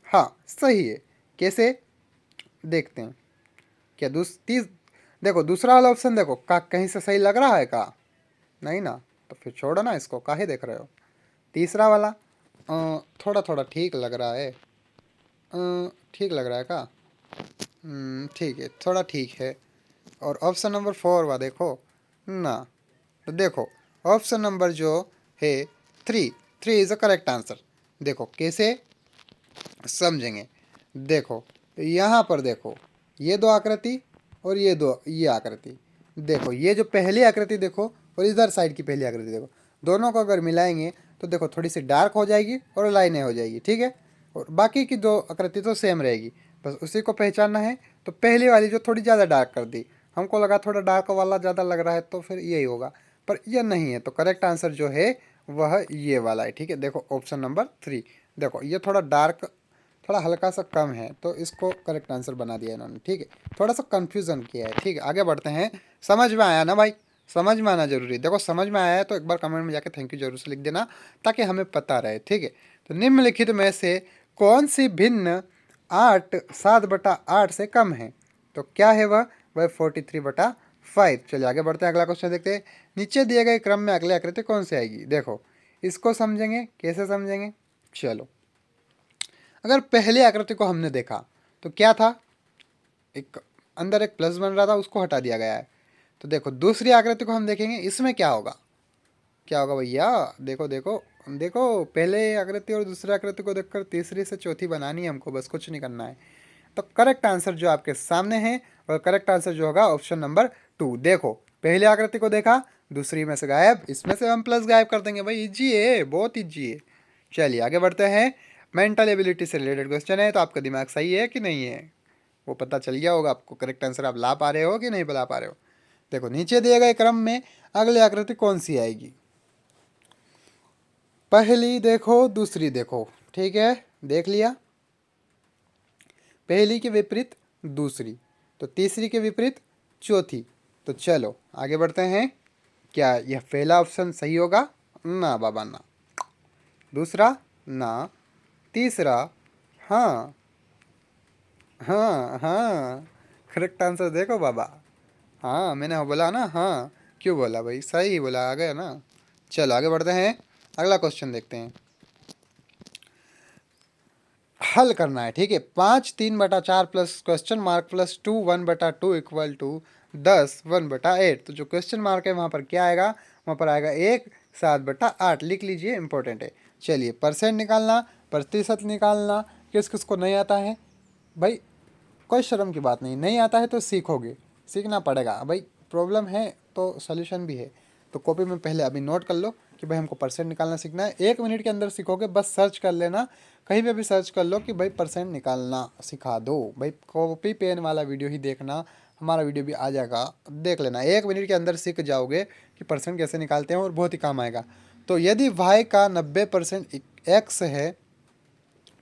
हाँ सही है, कैसे देखते हैं। क्या देखो दूसरा वाला ऑप्शन देखो, का कहीं से सही लग रहा है का, नहीं ना, तो फिर छोड़ो ना इसको, काहे देख रहे हो। तीसरा वाला थोड़ा थोड़ा ठीक लग रहा है, ठीक लग रहा है का, ठीक है थोड़ा ठीक है। और ऑप्शन नंबर 4 वा देखो ना, तो देखो ऑप्शन नंबर जो है 3, 3 इज़ अ करेक्ट आंसर। देखो कैसे समझेंगे, देखो यहाँ पर देखो ये दो आकृति और ये आकृति, देखो ये जो पहली आकृति देखो और इधर साइड की पहली आकृति देखो, दोनों को अगर मिलाएंगे तो देखो थोड़ी सी डार्क हो जाएगी और लाइनें हो जाएगी, ठीक है। और बाकी की दो आकृति तो सेम रहेगी, बस उसी को पहचानना है। तो पहली वाली जो थोड़ी ज़्यादा डार्क कर दी, हमको लगा थोड़ा डार्क वाला ज़्यादा लग रहा है तो फिर यही होगा, पर यह नहीं है। तो करेक्ट आंसर जो है वह ये वाला है, ठीक है। देखो ऑप्शन नंबर 3, देखो ये थोड़ा डार्क, थोड़ा हल्का सा कम है तो इसको करेक्ट आंसर बना दिया इन्होंने, ठीक है। थोड़ा सा कन्फ्यूज़न किया है, ठीक है। आगे बढ़ते हैं, समझ में आया ना भाई, समझ में आना जरूरी है। देखो समझ में आया है तो एक बार कमेंट में जाके थैंक यू जरूर से लिख देना ताकि हमें पता रहे, ठीक है। तो निम्नलिखित में से कौन सी भिन्न 8 7/8 से कम है, तो क्या है वह 43/5। चलिए आगे बढ़ते हैं, अगला क्वेश्चन देखते हैं। नीचे दिए गए क्रम में अगले आकृति कौन सी आएगी, देखो इसको समझेंगे, कैसे समझेंगे? चलो, अगर पहले आकृति को हमने देखा तो क्या था, एक अंदर एक प्लस बन रहा था, उसको हटा दिया गया है। तो देखो दूसरी आकृति को हम देखेंगे, इसमें क्या होगा, क्या होगा भैया? देखो देखो देखो, पहले आकृति और दूसरी आकृति को देखकर तीसरी से चौथी बनानी है हमको, बस कुछ नहीं करना है। तो करेक्ट आंसर जो आपके सामने है, और करेक्ट आंसर जो होगा ऑप्शन नंबर 2। देखो पहली आकृति को देखा, दूसरी में से गायब, इसमें से हम प्लस गायब कर देंगे भाई, इजी है, बहुत इजी है। चलिए आगे बढ़ते हैं। मेंटल एबिलिटी से रिलेटेड क्वेश्चन है, तो आपका दिमाग सही है कि नहीं है वो पता चल गया होगा आपको, करेक्ट आंसर आप ला पा रहे हो कि नहीं ला पा रहे हो। देखो नीचे दिए गए क्रम में अगली आकृति कौन सी आएगी? पहली देखो, दूसरी देखो, ठीक है, देख लिया। पहली के विपरीत दूसरी, तो तीसरी के विपरीत चौथी। तो चलो आगे बढ़ते हैं। क्या यह पहला ऑप्शन सही होगा? ना बाबा ना। दूसरा ना। तीसरा हाँ। हाँ हाँ, करेक्ट आंसर देखो बाबा। हाँ मैंने बोला ना, हाँ क्यों बोला भाई, सही बोला, आ गया ना। चलो आगे बढ़ते हैं, अगला क्वेश्चन देखते हैं। हल करना है, ठीक है। 5 3/4 plus question mark plus 2 1/2 equal to 10 1/8। तो जो क्वेश्चन मार्क है वहाँ पर क्या आएगा? वहाँ पर आएगा 1 7/8। लिख लीजिए, इंपॉर्टेंट है। चलिए परसेंट निकालना, प्रतिशत निकालना किस किस को नहीं आता है भाई, कोई शर्म की बात नहीं, नहीं आता है तो सीखोगे, सीखना पड़ेगा भाई। प्रॉब्लम है तो सॉल्यूशन भी है। तो कॉपी में पहले अभी नोट कर लो कि भाई हमको परसेंट निकालना सीखना है। 1 मिनट के अंदर सीखोगे, बस सर्च कर लेना, कहीं पे भी सर्च कर लो कि भाई परसेंट निकालना सिखा दो भाई, कॉपी पेन वाला वीडियो ही देखना, हमारा वीडियो भी आ जाएगा, देख लेना। 1 मिनट के अंदर सीख जाओगे कि परसेंट कैसे निकालते हैं, और बहुत ही काम आएगा। तो यदि वाई का 90% एक्स है,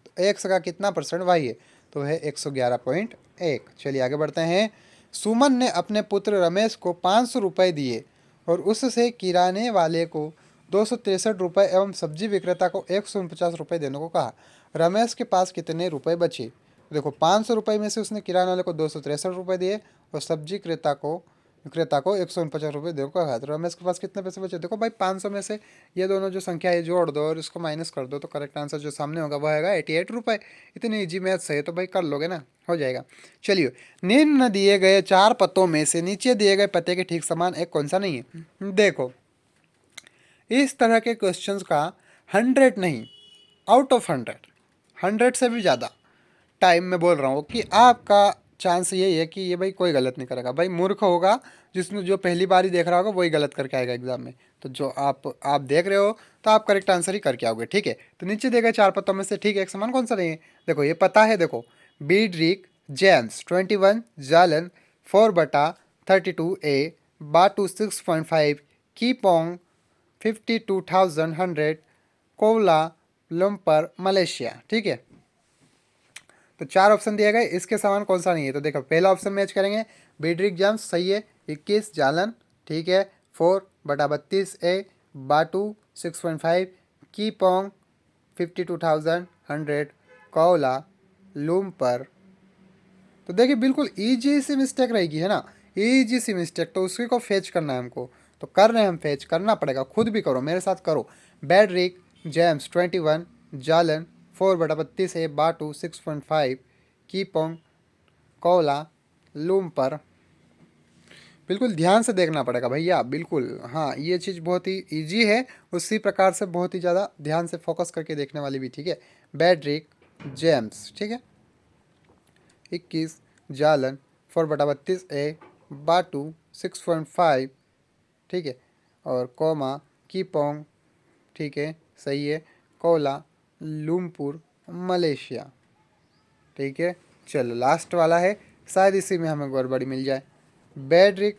तो एक्स का कितना परसेंट वाई है? तो है 111.1। चलिए आगे बढ़ते हैं। सुमन ने अपने पुत्र रमेश को 500 रुपये दिए और उससे किराने वाले को 263 रुपये एवं सब्जी विक्रेता को 149 रुपये देने को कहा। रमेश के पास कितने रुपए बचे? देखो 500 रुपये में से उसने किराने वाले को 263 रुपये दिए और सब्जी विक्रेता को 149 रुपये देने को कहा। तो रमेश के पास कितने पैसे बचे? देखो भाई 500 में से ये दोनों जो संख्या है जोड़ दो और इसको माइनस कर दो, तो करेक्ट आंसर जो सामने होगा वह आएगा 88 रुपये। इतनी इजी मैथ्स है तो भाई कर लोगे ना, हो जाएगा। चलिए, निम्न दिए गए 4 पतों में से नीचे दिए गए पते के ठीक समान एक कौन सा नहीं है? देखो इस तरह के क्वेश्चंस का 100 नहीं, आउट ऑफ 100 से भी ज़्यादा टाइम में बोल रहा हूँ कि आपका चांस यही है कि ये भाई कोई गलत नहीं करेगा। भाई मूर्ख होगा जिसने, जो पहली बार ही देख रहा होगा वही गलत करके आएगा एग्जाम में। तो जो आप देख रहे हो तो आप करेक्ट आंसर ही करके आओगे, ठीक है। तो नीचे दिए गए 4 पत्तों में से ठीक एक समान कौन सा नहीं है? देखो ये पता है, देखो बीड्रिक जेम्स 21 जालन 4/32 बाटू 6.5 कीपोंग 52,100 कोवला लम्पर मलेशिया, ठीक है। तो 4 ऑप्शन दिए गए, इसके समान कौन सा नहीं है? तो देखो पहला ऑप्शन मैच करेंगे, बीड्रिक जेम्स सही है, 21 जालन, ठीक है, 4/32 बाटू 6.5 कीपोंग 52,100 कोवला लूमपर। तो देखिए बिल्कुल ईजी सी मिस्टेक रहेगी, है ना, ईजी सी मिस्टेक। तो उसी को फेच करना है हमको, तो कर रहे हैं हम, फेच करना पड़ेगा, खुद भी करो, मेरे साथ करो। बैड्रिक जेम्स 21 जालन 4/32 बाटू 6.5 कीपोंग कोला लूमपर। बिल्कुल ध्यान से देखना पड़ेगा भैया, बिल्कुल। हाँ ये चीज़ बहुत ही ईजी है, उसी प्रकार से बहुत ही ज़्यादा ध्यान से फोकस करके देखने वाली भी, ठीक है। बैड्रिक जेम्स, ठीक है, 21 जालन 4/32 बाटू 6.5, ठीक है, और कोमा कीपोंग, ठीक है सही है, कोला लूमपुर मलेशिया, ठीक है। चलो लास्ट वाला है, शायद इसी में हमें गड़बड़ी मिल जाए। बैड्रिक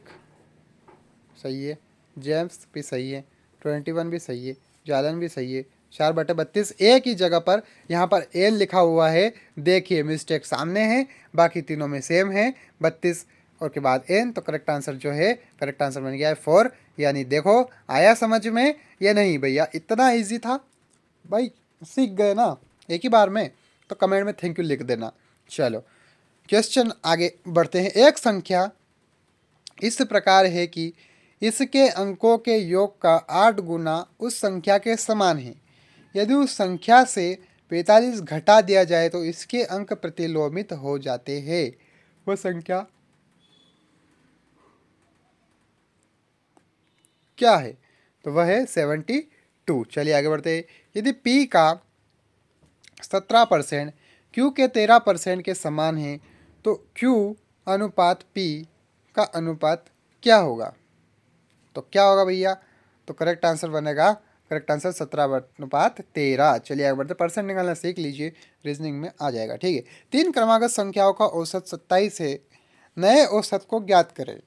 सही है, जेम्स भी सही है, 21 भी सही है, जालन भी सही है, 4/32 एक ही जगह पर यहाँ पर एल लिखा हुआ है, देखिए मिस्टेक सामने है, बाकी तीनों में सेम है 32 और के बाद एन। तो करेक्ट आंसर जो है, करेक्ट आंसर बन गया है 4। यानी देखो आया समझ में या नहीं भैया, इतना ईजी था भाई, सीख गए ना एक ही बार में। तो कमेंट में थैंक यू लिख देना। चलो क्वेश्चन आगे बढ़ते हैं। एक संख्या इस प्रकार है कि इसके अंकों के योग का 8 गुना उस संख्या के समान है। यदि उस संख्या से 45 घटा दिया जाए तो इसके अंक प्रतिलोमित हो जाते हैं। वह संख्या क्या है? तो वह है 72। चलिए आगे बढ़ते हैं। यदि P का 17% Q के 13% के समान है तो Q अनुपात P का अनुपात क्या होगा? तो क्या होगा भैया? तो करेक्ट आंसर बनेगा, करेक्ट आंसर 17/13। चलिए आगे बढ़ते, परसेंट निकालना सीख लीजिए, रीजनिंग में आ जाएगा। ठीक है, 3 क्रमागत संख्याओं का औसत 27 है, नए औसत को ज्ञात करें।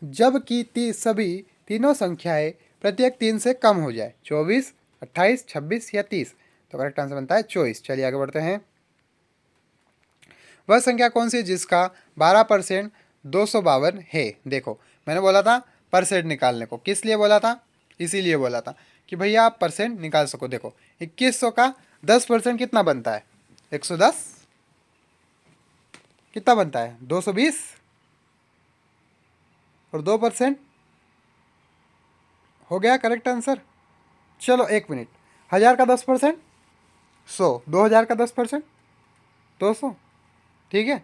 जबकि सभी तीनों संख्याएं प्रत्येक 3 से कम हो जाए, 24, 28, 26 या 30, तो करेक्ट आंसर बनता है 24। चलिए आगे बढ़ते हैं। वह संख्या कौन सी है जिसका 12% 252 है? देखो मैंने बोला था परसेंट निकालने को, किस लिए बोला था? इसीलिए बोला था कि भैया आप परसेंट निकाल सको। देखो 2100 का 10% कितना बनता है? 110। कितना बनता है? 220। और 2% हो गया करेक्ट आंसर। चलो 1 मिनट, 1000 का 10%, 100, 2000 का 10%, 200। ठीक है,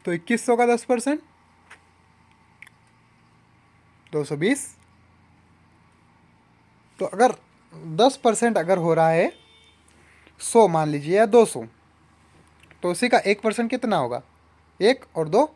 तो 2100 का 10%, 220। तो अगर 10% अगर हो रहा है 100 मान लीजिए या 200, तो उसी का 1% कितना होगा? 1 और 2।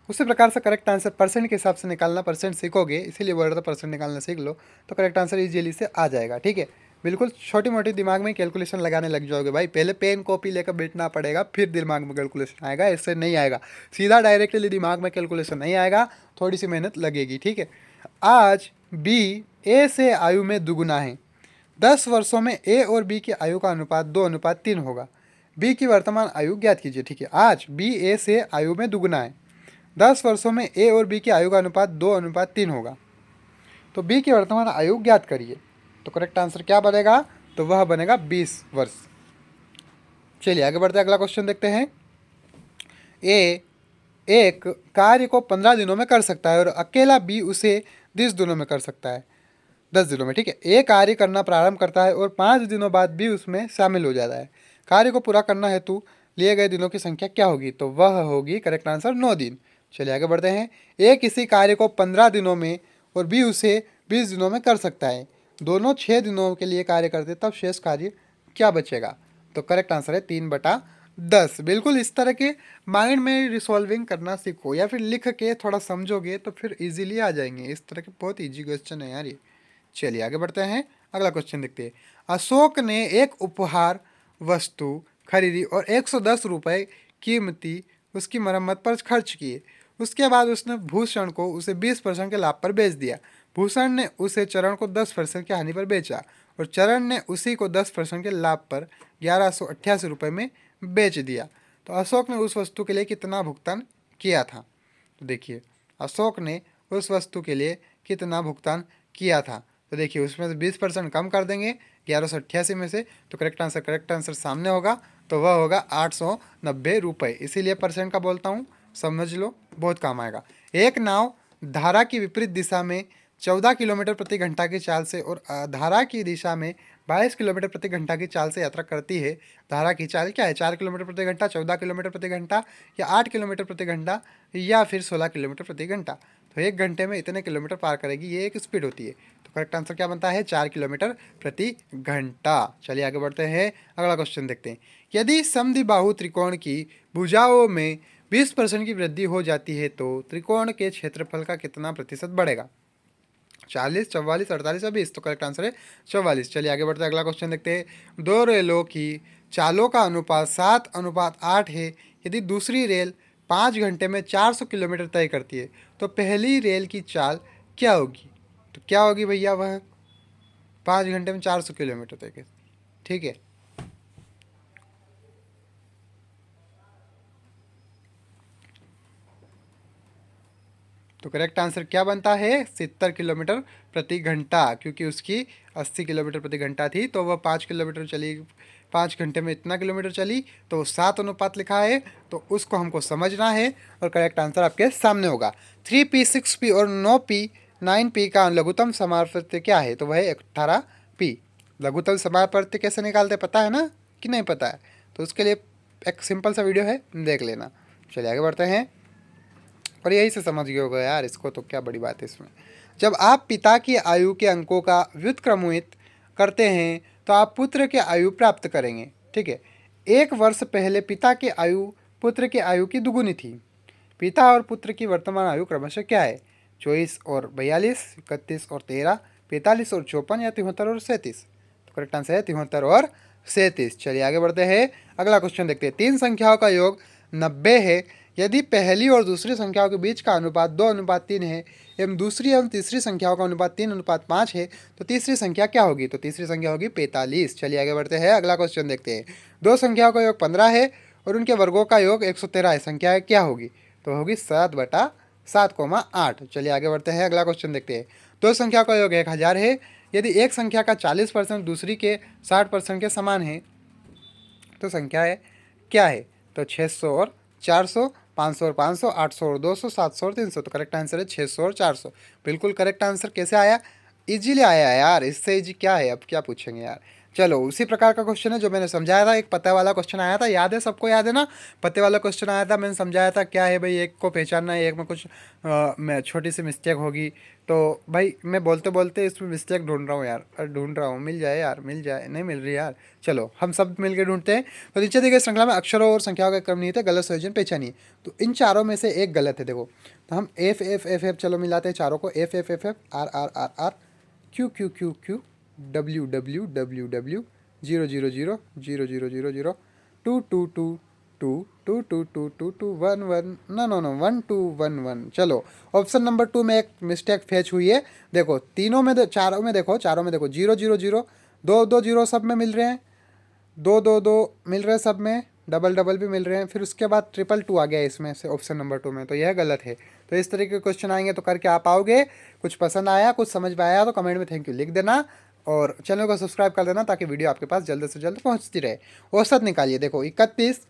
उसी प्रकार से करेक्ट आंसर परसेंट के हिसाब से निकालना, परसेंट सीखोगे, इसीलिए बोल रहा था परसेंट निकालना सीख लो, तो करेक्ट आंसर इजीली से आ जाएगा। ठीक है, बिल्कुल छोटी मोटी दिमाग में कैलकुलेशन लगाने लग जाओगे भाई। पहले पेन कॉपी लेकर बैठना पड़ेगा, फिर दिमाग में कैलकुलेशन आएगा, इससे नहीं आएगा सीधा डायरेक्टली दिमाग में कैलकुलेशन नहीं आएगा, थोड़ी सी मेहनत लगेगी। ठीक है, आज बी ए से आयु में दुगुना है। 10 वर्षों में ए और बी की आयु का अनुपात 2:3 होगा। बी की वर्तमान आयु ज्ञात कीजिए। ठीक है, आज बी ए से आयु में दुगुना है, 10 वर्षों में ए और बी की आयु का अनुपात 2:3 होगा, तो बी की वर्तमान आयु ज्ञात करिए। तो करेक्ट आंसर क्या बनेगा? तो वह बनेगा 20 वर्ष। चलिए आगे बढ़ते हैं, अगला क्वेश्चन देखते हैं। ए एक कार्य को 15 दिनों में कर सकता है और अकेला बी उसे 10 दिनों में कर सकता है, 10 दिनों में। ठीक है, ए कार्य करना प्रारंभ करता है और 5 दिनों बाद बी उसमें शामिल हो जाता है। कार्य को पूरा करना हेतु लिए गए दिनों की संख्या क्या होगी? तो वह होगी करेक्ट आंसर 9 दिन। चलिए आगे बढ़ते हैं। ए किसी कार्य को 15 दिनों में और बी उसे 20 दिनों में कर सकता है, दोनों 6 दिनों के लिए कार्य करते, तब शेष कार्य क्या बचेगा? तो करेक्ट आंसर है 3/10। बिल्कुल इस तरह के माइंड में रिसॉल्विंग करना सीखो, या फिर लिख के थोड़ा समझोगे तो फिर इजीली आ जाएंगे। इस तरह के बहुत इजी क्वेश्चन है यार ये। चलिए आगे बढ़ते हैं, अगला क्वेश्चन देखते हैं। अशोक ने एक उपहार वस्तु खरीदी और 110 रुपये कीमती उसकी मरम्मत पर खर्च किए। उसके बाद उसने भूषण को उसे 20% के लाभ पर बेच दिया। भूषण ने उसे चरण को 10% की हानि पर बेचा और चरण ने उसी को 10% के लाभ पर 1188 रुपये में बेच दिया। तो अशोक ने उस वस्तु के लिए कितना भुगतान किया था? तो देखिए अशोक ने उस वस्तु के लिए कितना भुगतान किया था, तो देखिए उसमें से 20% कम कर देंगे 1188 में से, तो करेक्ट आंसर सामने होगा, तो वह होगा 890 रुपये। इसीलिए परसेंट का बोलता हूँ, समझ लो, बहुत काम आएगा। एक नाव धारा की विपरीत दिशा में 14 किलोमीटर प्रति घंटा की चाल से और धारा की दिशा में 22 किलोमीटर प्रति घंटा की चाल से यात्रा करती है। धारा की चाल क्या है? 4 किलोमीटर प्रति घंटा, 14 किलोमीटर प्रति घंटा, या 8 किलोमीटर प्रति घंटा, या फिर 16 किलोमीटर प्रति घंटा। तो 1 घंटे में इतने किलोमीटर पार करेगी, ये एक स्पीड होती है। तो करेक्ट आंसर क्या बनता है? 4 किलोमीटर प्रति घंटा। चलिए आगे बढ़ते हैं, अगला क्वेश्चन देखते हैं। यदि समद्विबाहु त्रिकोण की भुजाओं में 20% की वृद्धि हो जाती है तो त्रिकोण के क्षेत्रफल का कितना प्रतिशत बढ़ेगा? 40, 44, 48 या 20? तो करेक्ट आंसर है 44। चलिए आगे बढ़ते हैं, अगला क्वेश्चन देखते हैं। दो रेलों की चालों का अनुपात 7:8 है। यदि दूसरी रेल 5 घंटे में 400 किलोमीटर तय करती है तो पहली रेल की चाल क्या होगी? तो क्या होगी भैया? वह 5 घंटे में 400 किलोमीटर तय करती है। ठीक है, तो करेक्ट आंसर क्या बनता है? 70 किलोमीटर प्रति घंटा, क्योंकि उसकी 80 किलोमीटर प्रति घंटा थी तो वह 5 किलोमीटर चली, 5 घंटे में इतना किलोमीटर चली, तो 7 अनुपात लिखा है, तो उसको हमको समझना है और करेक्ट आंसर आपके सामने होगा। 3p 6p और 9p 9p का लघुत्तम समापवर्ती क्या है? तो वह है 18p। लघुत्तम समापवर्ती कैसे निकालते पता है ना कि नहीं पता है? तो उसके लिए एक सिंपल सा वीडियो है, देख लेना। चलिए आगे बढ़ते हैं। और यही से समझ गए होगा यार, इसको तो क्या बड़ी बात है इसमें। जब आप पिता की आयु के अंकों का व्युत्क्रमित करते हैं तो आप पुत्र की आयु प्राप्त करेंगे। ठीक है, 1 वर्ष पहले पिता की आयु पुत्र की आयु की दुगुनी थी। पिता और पुत्र की वर्तमान आयु क्रमशः क्या है? 24 और 42, 31 और 13, 45 और 54 या 73 और 37? तो करेक्ट आंसर है 73 और 37। चलिए आगे बढ़ते हैं, अगला क्वेश्चन देखते हैं। 3 संख्याओं का योग 90 है। यदि पहली और दूसरी संख्याओं के बीच का अनुपात 2:3 है एवं दूसरी एवं तीसरी संख्याओं का अनुपात 3:5 है तो तीसरी संख्या क्या होगी? तो तीसरी संख्या होगी 45। चलिए आगे बढ़ते हैं, अगला क्वेश्चन देखते हैं। 2 संख्याओं का योग 15 है और उनके वर्गों का योग 113 है, संख्या क्या होगी? तो होगी 7/7,8। चलिए आगे बढ़ते हैं, अगला क्वेश्चन देखते हैं। 2 संख्या का योग 1000 है। यदि एक संख्या का 40% दूसरी के 60% के समान है तो संख्या है क्या है? तो 600 और 400, 500 और 500, 800 और 200, 700 और 300। तो करेक्ट आंसर है 600 और 400। बिल्कुल करेक्ट आंसर। कैसे आया? इजीली आया यार, इससे इजी क्या है, अब क्या पूछेंगे यार। चलो उसी प्रकार का क्वेश्चन है जो मैंने समझाया था। एक पते वाला क्वेश्चन आया था, याद है सबको? याद है ना? पते वाला क्वेश्चन आया था, मैंने समझाया था क्या है भाई, एक को पहचानना है, एक में कुछ मैं छोटी सी मिस्टेक होगी। तो भाई मैं बोलते बोलते इसमें मिस्टेक ढूंढ रहा हूँ यार, ढूंढ रहा हूँ, मिल जाए यार, मिल जाए, नहीं मिल रही यार। चलो हम सब मिलकर ढूंढते हैं। तो नीचे दी गई श्रृंखला में अक्षरों और संख्याओं का क्रम नहीं है, गलत संयोजन पहचानिए। तो इन चारों में से एक गलत है। देखो तो हम एफ एफ एफ एफ, चलो मिलाते हैं चारों को। F F F F, R R R R, Q Q Q Q, W W W W, 000 0000, 222 two, 22222, 11, no no no, 1211। चलो ऑप्शन नंबर 2 में एक मिस्टेक फेच हुई है। देखो तीनों में, चारों में देखो, 000, 2 जीरो सब में मिल रहे हैं, 2 मिल रहे हैं सब में, डबल डबल भी मिल रहे हैं, फिर उसके बाद 222 आ गया इसमें से ऑप्शन नंबर 2 में, तो यह गलत है। तो इस तरीके के क्वेश्चन आएंगे तो करके आप आओगे। कुछ पसंद आया, कुछ समझ में आया तो कमेंट में थैंक यू लिख देना और चैनल को सब्सक्राइब कर देना ताकि वीडियो आपके पास जल्द से जल्द पहुंचती रहे। औसत निकालिए। देखो 31,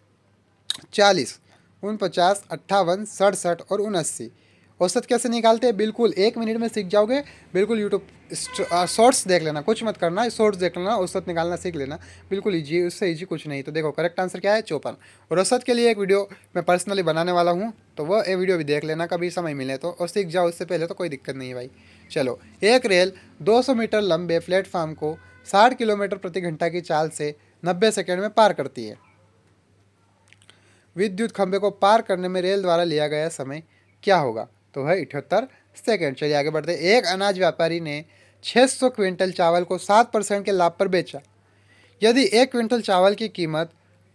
40, 49, 58, 67 और 79। औसत कैसे निकालते हैं बिल्कुल 1 मिनट में सीख जाओगे। बिल्कुल यूट्यूब शॉर्ट्स देख लेना, कुछ मत करना, शॉर्ट्स देख लेना, औसत निकालना सीख लेना। बिल्कुल ईजी, उससे ईजी कुछ नहीं। तो देखो करेक्ट आंसर क्या है? 54। और औसत के लिए एक वीडियो मैं पर्सनली बनाने वाला हूँ, तो वह ये वीडियो भी देख लेना कभी समय मिले तो, और सीख जाओ उससे पहले तो कोई दिक्कत नहीं है भाई। चलो, एक रेल 200 मीटर लंबे प्लेटफॉर्म को 60 किलोमीटर प्रति घंटा की चाल से 90 सेकेंड में पार करती है। विद्युत खंभे को पार करने में रेल द्वारा लिया गया समय क्या होगा? तो है 78 सेकेंड। चलिए आगे बढ़ते हैं। एक अनाज व्यापारी ने 600 क्विंटल चावल को 7% के लाभ पर बेचा। यदि 1 क्विंटल चावल की कीमत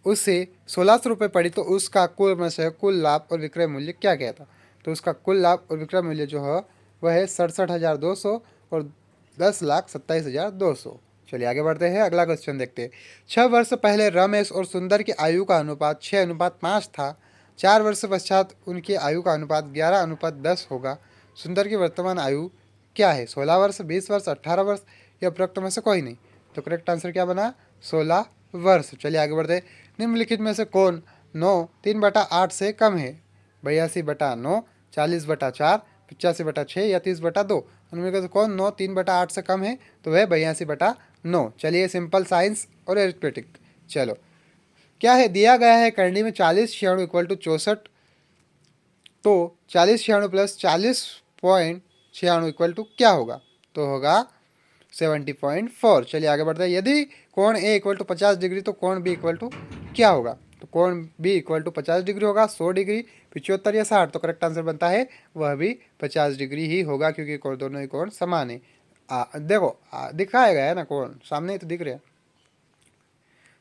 उसे 1600 रुपये पड़ी तो उसका कुल लाभ और विक्रय मूल्य क्या कहता? तो उसका कुल लाभ और विक्रय मूल्य जो है वह है 67,200 और 10,27,200। चलिए आगे बढ़ते हैं, अगला क्वेश्चन देखते हैं। 6 वर्ष पहले रमेश और सुंदर की आयु का अनुपात 6:5 था। 4 वर्ष पश्चात उनकी आयु का अनुपात 11:10 होगा। सुंदर की वर्तमान आयु क्या है? 16 वर्ष, 20 वर्ष, 18 वर्ष या उपरोक्त में से कोई नहीं। तो करेक्ट आंसर क्या बना? 16 वर्ष। चलिए आगे बढ़ते हैं। निम्नलिखित में से कौन 9 3/8 से कम है? 82/9, 40/4, 85/6 या 30/2? उनमें से कौन 9 3/8 से कम है? तो वह 82/9। चलिए सिंपल साइंस और एरिथमेटिक। चलो क्या है दिया गया है? करनी में 40 96 इक्वल टू 64, तो 40 96 प्लस 40.96 इक्वल टू क्या होगा? तो होगा 70.4। चलिए आगे बढ़ते हैं। यदि कोण ए इक्वल टू 50 डिग्री तो कोण बी इक्वल टू क्या होगा? तो कोण बी इक्वल टू 50 डिग्री होगा, 100 डिग्री, 75 या 60? तो करेक्ट आंसर बनता है वह भी 50 डिग्री ही होगा, क्योंकि दोनों ही कोण समान है। देखो दिखाया गया है ना, कोण सामने ही तो दिख रहे हैं।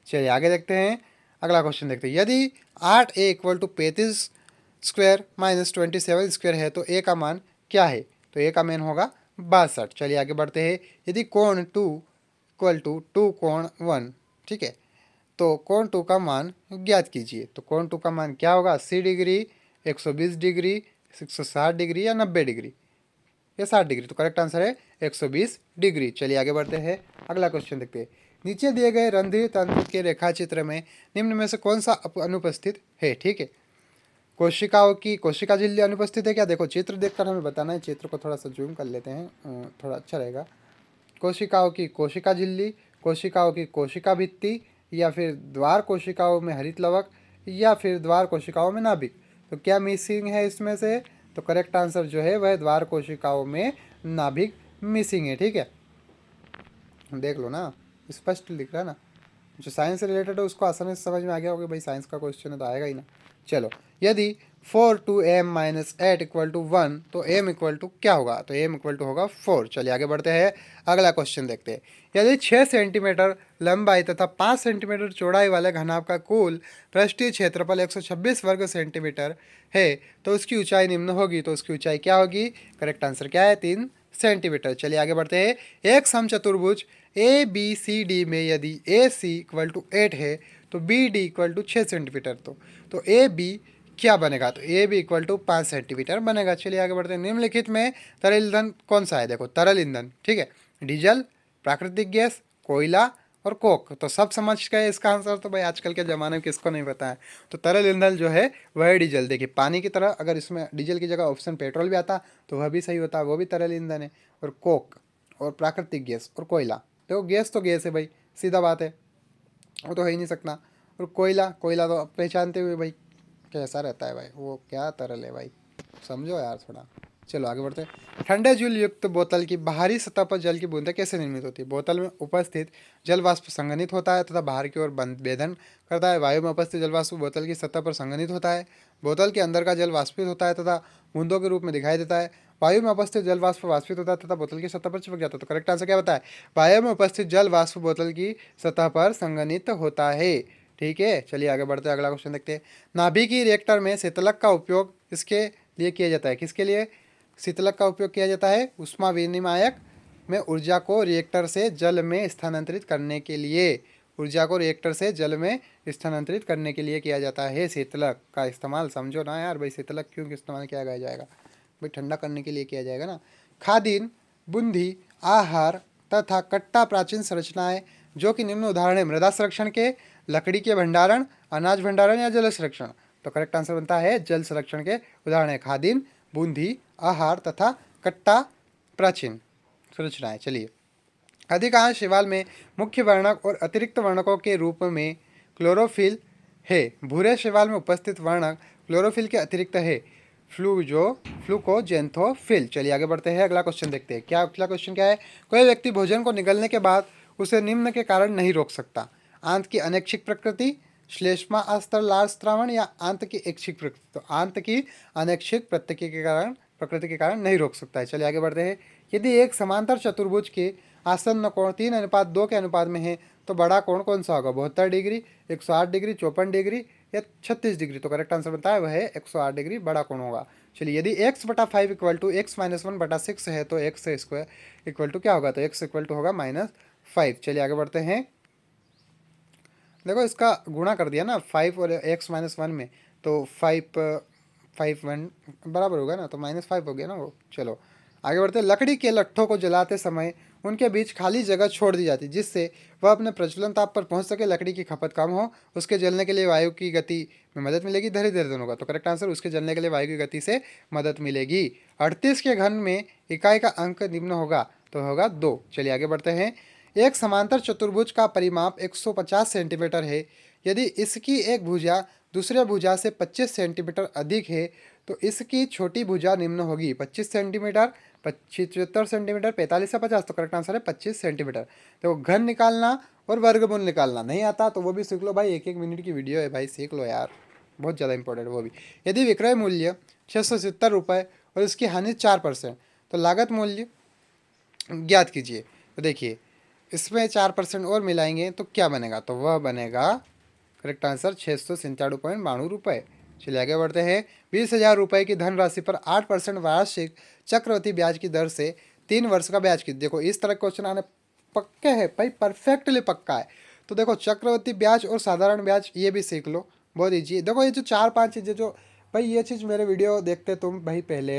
चलिए आगे देखते हैं, अगला क्वेश्चन देखते हैं। यदि 8a equal to 35 square minus 27 square है तो ए का मान क्या है? तो ए का मान होगा 62। चलिए आगे बढ़ते हैं। यदि कोण 2 इक्वल टू 2 कोण 1, ठीक है, तो कोण 2 का मान ज्ञात कीजिए। तो कोण 2 का मान क्या होगा? 80 डिग्री, 120 डिग्री, 160 डिग्री या 90 डिग्री या 60 डिग्री, तो करेक्ट आंसर है 120 डिग्री। चलिए आगे बढ़ते हैं, अगला क्वेश्चन देखते हैं। नीचे दिए गए रंध्रीय तंत्र के रेखाचित्र में निम्न में से कौन सा अनुपस्थित है? ठीक है, कोशिकाओं की कोशिका झिल्ली अनुपस्थित है क्या? देखो चित्र देखकर हमें बताना है, चित्र को थोड़ा सा जूम कर लेते हैं, थोड़ा अच्छा रहेगा। कोशिकाओं की कोशिका झिल्ली, कोशिकाओं की कोशिका भित्ति, या फिर द्वार कोशिकाओं में हरित लवक, या फिर द्वार कोशिकाओं में नाभिक। तो क्या मिसिंग है इसमें से? तो करेक्ट आंसर जो है वह द्वार कोशिकाओं में नाभिक मिसिंग है। ठीक है, देख लो ना, स्पष्ट लिख रहा है ना, जो साइंस से रिलेटेड है उसको आसानी से समझ में आ गया होगा, भाई साइंस का क्वेश्चन है तो आएगा ही ना। चलो, यदि 4 2m - 8 = 1 तो m इक्वल टू क्या होगा? तो m इक्वल टू होगा 4। चलिए आगे बढ़ते हैं, अगला क्वेश्चन देखते हैं। यदि 6 सेंटीमीटर लंबाई तथा 5 सेंटीमीटर चौड़ाई वाले घनाभ का कुल पृष्ठीय क्षेत्रफल 126 वर्ग सेंटीमीटर है तो उसकी ऊंचाई निम्न होगी, तो उसकी ऊंचाई क्या होगी? करेक्ट आंसर क्या है? 3 सेंटीमीटर। चलिए आगे बढ़ते हैं। एक समचतुर्भुज ए बी सी डी में यदि ए सी इक्वल टू 8 है तो B D equal to 6 centimetre, तो ए बी क्या बनेगा? तो A B equal to 5 centimetre बनेगा। चलिए आगे बढ़ते हैं। निम्नलिखित में तरल ईंधन कौन सा है? देखो तरल ईंधन, ठीक है, डीजल, प्राकृतिक गैस, कोयला और कोक। तो सब समझ गए इसका आंसर, तो भाई आजकल के ज़माने में किसको नहीं पता है। तो तरल ईंधन जो है वह है डीजल। देखिए पानी की तरह अगर इसमें डीजल की जगह ऑप्शन पेट्रोल भी आता तो वह भी सही होता, वो भी तरल ईंधन है। और कोक और प्राकृतिक गैस और कोयला, देखो गैस तो गैस है भाई, सीधा बात है, वो तो हो ही नहीं सकता। और कोयला, कोयला तो पहचानते हुए भाई कैसा रहता है भाई, वो क्या तरल है भाई, समझो यार थोड़ा। चलो आगे बढ़ते हैं। ठंडे जल युक्त बोतल की बाहरी सतह पर जल की बूंदें कैसे निर्मित होती है? बोतल में उपस्थित जल वाष्प संघनित होता है तथा बाहर की ओर वेधन करता है। वायु में उपस्थित जल वाष्प बोतल की सतह पर संघनित होता है। बोतल के अंदर का जल वाष्पित होता है तथा बूंदों के रूप में दिखाई देता है। वायु में उपस्थित जल वाष्प वाष्पित होता है तथा बोतल की सतह पर चिपक जाता है। तो करेक्ट आंसर क्या बताया? वायु में उपस्थित जल वाष्प बोतल की सतह पर संघनित होता है। ठीक है, चलिए आगे बढ़ते हैं, अगला क्वेश्चन देखते हैं। नाभिकीय रिएक्टर में शीतलक का उपयोग इसके लिए किया जाता है? किसके लिए शीतलक का उपयोग किया जाता है? ऊष्मा विनिमायक में ऊर्जा को रिएक्टर से जल में स्थानांतरित करने के लिए, ऊर्जा को रिएक्टर से जल में स्थानांतरित करने के लिए किया जाता है शीतलक का इस्तेमाल। समझो ना यार भाई, शीतलक क्यों इस्तेमाल किया जाएगा भाई? ठंडा करने के लिए किया जाएगा ना। खादीन, बुंदी, आहार तथा कट्टा प्राचीन संरचनाएं जो कि निम्न उदाहरण है मृदा संरक्षण के, लकड़ी के भंडारण, अनाज भंडारण या जल संरक्षण। तो करेक्ट आंसर बनता है जल संरक्षण के उदाहरण है खादीन, बूंदी, आहार तथा कट्टा प्राचीन संरचनाएं। चलिए, अधिकांश शैवाल में मुख्य वर्णक और अतिरिक्त वर्णकों के रूप में क्लोरोफिल है। भूरे शैवाल में उपस्थित वर्णक क्लोरोफिल के अतिरिक्त है फ्लूकोजेंथोफिल। चलिए आगे बढ़ते हैं, अगला क्वेश्चन देखते हैं। क्या अगला क्वेश्चन क्या है? कोई व्यक्ति भोजन को निगलने के बाद उसे निम्न के कारण नहीं रोक सकता: आंत की अनैच्छिक प्रकृति, श्लेष्मा अस्तर लाल स्त्रावण या आंत की ऐच्छिक प्रकृति। तो आंत की अनैच्छिक प्रकृति के कारण नहीं रोक सकता है। चलिए आगे बढ़ते हैं। यदि एक समांतर चतुर्भुज के आसन्न कोण 3:2 के अनुपात में है तो बड़ा कोण कौन सा होगा? 72 डिग्री, 108 डिग्री, 54 डिग्री या 36 डिग्री। तो करेक्ट आंसर बनता है वह है 108 डिग्री बड़ा कोण होगा। चलिए, यदि x/5 इक्वल टू x-1/6 है तो x स्क्वायर इक्वल टू क्या होगा? तो x इक्वल टू होगा -5। चलिए आगे बढ़ते हैं। देखो इसका गुणा कर दिया ना 5 और x-1 में, तो 5 बराबर होगा ना, तो -5 हो गया ना वो। चलो आगे बढ़ते हैं। लकड़ी के लट्ठों को जलाते समय उनके बीच खाली जगह छोड़ दी जाती है जिससे वह अपने प्रज्वलन ताप पर पहुंच सके, लकड़ी की खपत कम हो, उसके जलने के लिए वायु की गति में मदद मिलेगी। धीरे धीरे होगा, तो करेक्ट आंसर उसके जलने के लिए वायु की गति से मदद मिलेगी। 38 के घन में इकाई का अंक निम्न होगा, तो होगा 2। चलिए आगे बढ़ते हैं। एक समांतर चतुर्भुज का परिमाप 150 सेंटीमीटर है। यदि इसकी एक भुजा दूसरे भुजा से 25 सेंटीमीटर अधिक है तो इसकी छोटी भुजा निम्न होगी: 25 सेंटीमीटर, 75 सेंटीमीटर, 45 या 50। तो करेक्ट आंसर है 25 सेंटीमीटर। तो घन निकालना और वर्गमूल निकालना नहीं आता तो वो भी सीख लो भाई, 1-1 मिनट की वीडियो है भाई, सीख लो यार, बहुत ज़्यादा इंपॉर्टेंट वो भी। यदि विक्रय मूल्य 670 रुपये और इसकी हानि 4% तो लागत मूल्य ज्ञात कीजिए। तो देखिए इसमें 4% और मिलाएंगे तो क्या बनेगा? तो वह बनेगा करेक्ट आंसर 697.92 रुपये। चलिए आगे बढ़ते हैं। 20,000 रुपये की धनराशि पर 8% वार्षिक चक्रवृद्धि ब्याज की दर से 3 वर्ष का ब्याज की। देखो इस तरह क्वेश्चन आने पक्के है भाई, परफेक्टली पक्का है। तो देखो चक्रवृद्धि ब्याज और साधारण ब्याज ये भी सीख लो, बहुत ईजी है। देखो ये जो 4-5 चीज़ें जो भाई ये चीज़ मेरे वीडियो देखते तुम भाई पहले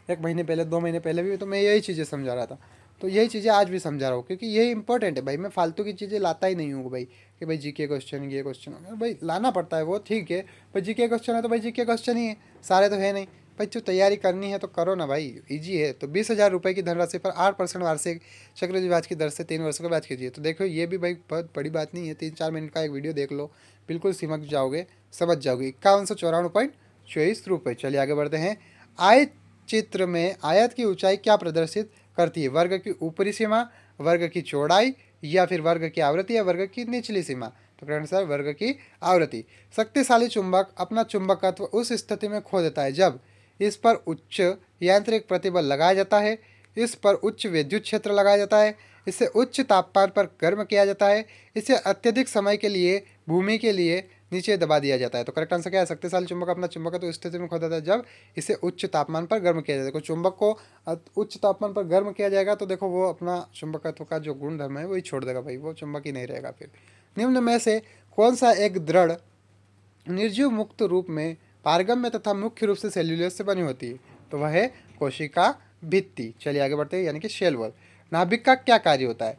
1 महीने पहले 2 महीने पहले भी, तो मैं यही चीज़ें समझा रहा था, तो यही चीज़ें आज भी समझा रहा हूँ, क्योंकि यही इंपॉर्टेंट है भाई। मैं फालतू की चीज़ें लाता ही नहीं हूँ भाई, कि भाई जीके क्वेश्चन ये क्वेश्चन भाई लाना पड़ता है, वो ठीक है भाई। जीके क्वेश्चन है तो भाई जीके क्वेश्चन ही है, सारे तो है नहीं भाई। जो तैयारी करनी है तो करो ना भाई, इजी है। तो 20,000 रुपये की धनराशि पर 8% वार्षिक चक्रवृद्धि ब्याज की दर से 3 वर्षों का ब्याज कीजिए। तो देखो ये भी भाई बहुत बड़ी बात नहीं है, 3-4 मिनट का एक वीडियो देख लो, बिल्कुल सिमट जाओगे, समझ जाओगे। 5194.24 रुपये। चलिए आगे बढ़ते हैं। आयत चित्र में आयत की ऊंचाई क्या प्रदर्शित करती है? वर्ग की ऊपरी सीमा, वर्ग की चौड़ाई, या फिर वर्ग की आवृत्ति, या वर्ग की निचली सीमा? तो करेक्ट आंसर वर्ग की आवृत्ति। शक्तिशाली चुंबक अपना चुंबकत्व उस स्थिति में खो देता है जब इस पर उच्च यांत्रिक प्रतिबल लगाया जाता है, इस पर उच्च विद्युत क्षेत्र लगाया जाता है, इसे उच्च तापमान पर गर्म किया जाता है, इसे अत्यधिक समय के लिए भूमि के लिए नीचे दबा दिया जाता है। तो करेक्ट आंसर क्या है? शक्तिशाली चुंबक अपना चुंबकत्व उस स्थिति में खो देता है जब इसे उच्च तापमान पर गर्म किया जाता है। चुंबक को उच्च तापमान पर गर्म किया जाएगा तो देखो वो अपना चुंबकत्व का जो गुण धर्म है वही छोड़ देगा भाई, वो चुंबक ही नहीं रहेगा फिर। निम्न में से कौन सा एक दृढ़ निर्जीव मुक्त रूप में पारगम्य तथा मुख्य रूप से सेल्यूलोज से बनी होती है? तो वह है कोशिका भित्ति। चलिए आगे बढ़ते हैं, यानी कि शेल वॉल। नाभिक का क्या कार्य होता है?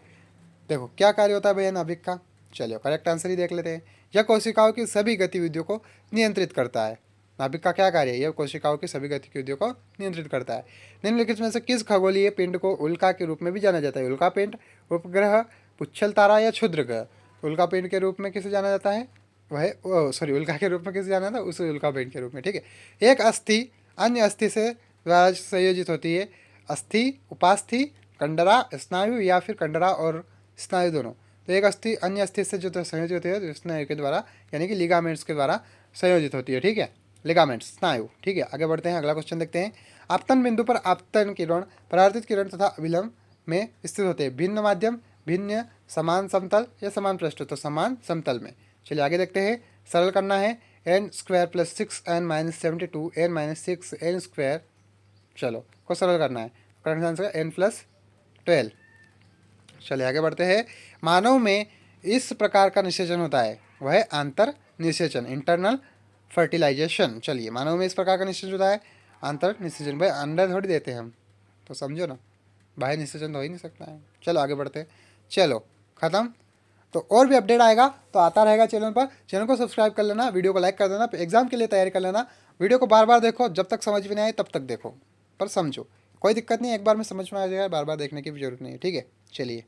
देखो क्या कार्य होता है भैया नाभिक का, चलिए करेक्ट आंसर ही देख लेते हैं। यह कोशिकाओं की सभी गतिविधियों को नियंत्रित करता है। नाभिक का क्या कार्य है? यह कोशिकाओं की सभी गतिविधियों को नियंत्रित करता है। निम्नलिखित में से किस खगोलीय पिंड को उल्का के रूप में भी जाना जाता है? उल्का पिंड, उपग्रह, पुच्छल तारा, या क्षुद्र ग्रह? उल्का पिंड के रूप में किसे जाना जाता है? वह सॉरी उल्का के रूप में किसे जाना था? उस उल्का पिंड के रूप में, ठीक है। एक अस्थि अन्य अस्थि से द्वारा संयोजित होती है। अस्थि, उपास्थि, कंडरा, स्नायु, या फिर कंडरा और स्नायु दोनों? तो एक अस्थि अन्य अस्थि से जो संयोजित होती है स्नायु के द्वारा, यानी कि लिगामेंट्स के द्वारा संयोजित होती है, ठीक है। लिगामेंट्स, स्नायु, ठीक है। आगे बढ़ते हैं, अगला क्वेश्चन देखते हैं। आपतन बिंदु पर आपतन किरण, परावर्तित किरण तथा अभिलंब में स्थित होते हैं। भिन्न माध्यम, भिन्न, समान समतल, या समान पृष्ठ? तो समान समतल में। चलिए आगे देखते हैं। सरल करना है। n² + 6n - 72 n - 6 n², चलो को सरल करना है। Correct answer n+12। चलिए आगे बढ़ते हैं। मानव में इस प्रकार का निषेचन होता है, वह है आंतर निषेचन, इंटरनल फर्टिलाइजेशन। चलिए मानव में इस प्रकार का निषेचन होता है आंतर निषेचन। भाई अंडा थोड़ी देते हैं हम, तो समझो ना, बाह्य निषेचन तो हो ही नहीं सकता है। चलो आगे बढ़ते हैं। चलो खत्म। तो और भी अपडेट आएगा तो आता रहेगा चैनल पर। चैनल को सब्सक्राइब कर लेना, वीडियो को लाइक कर देना, एग्जाम के लिए तैयारी कर लेना। वीडियो को बार बार देखो, जब तक समझ में नहीं आए तब तक देखो, पर समझो, कोई दिक्कत नहीं, एक बार में समझ में आ जाएगा, बार बार देखने की भी जरूरत नहीं है, ठीक है। चलिए।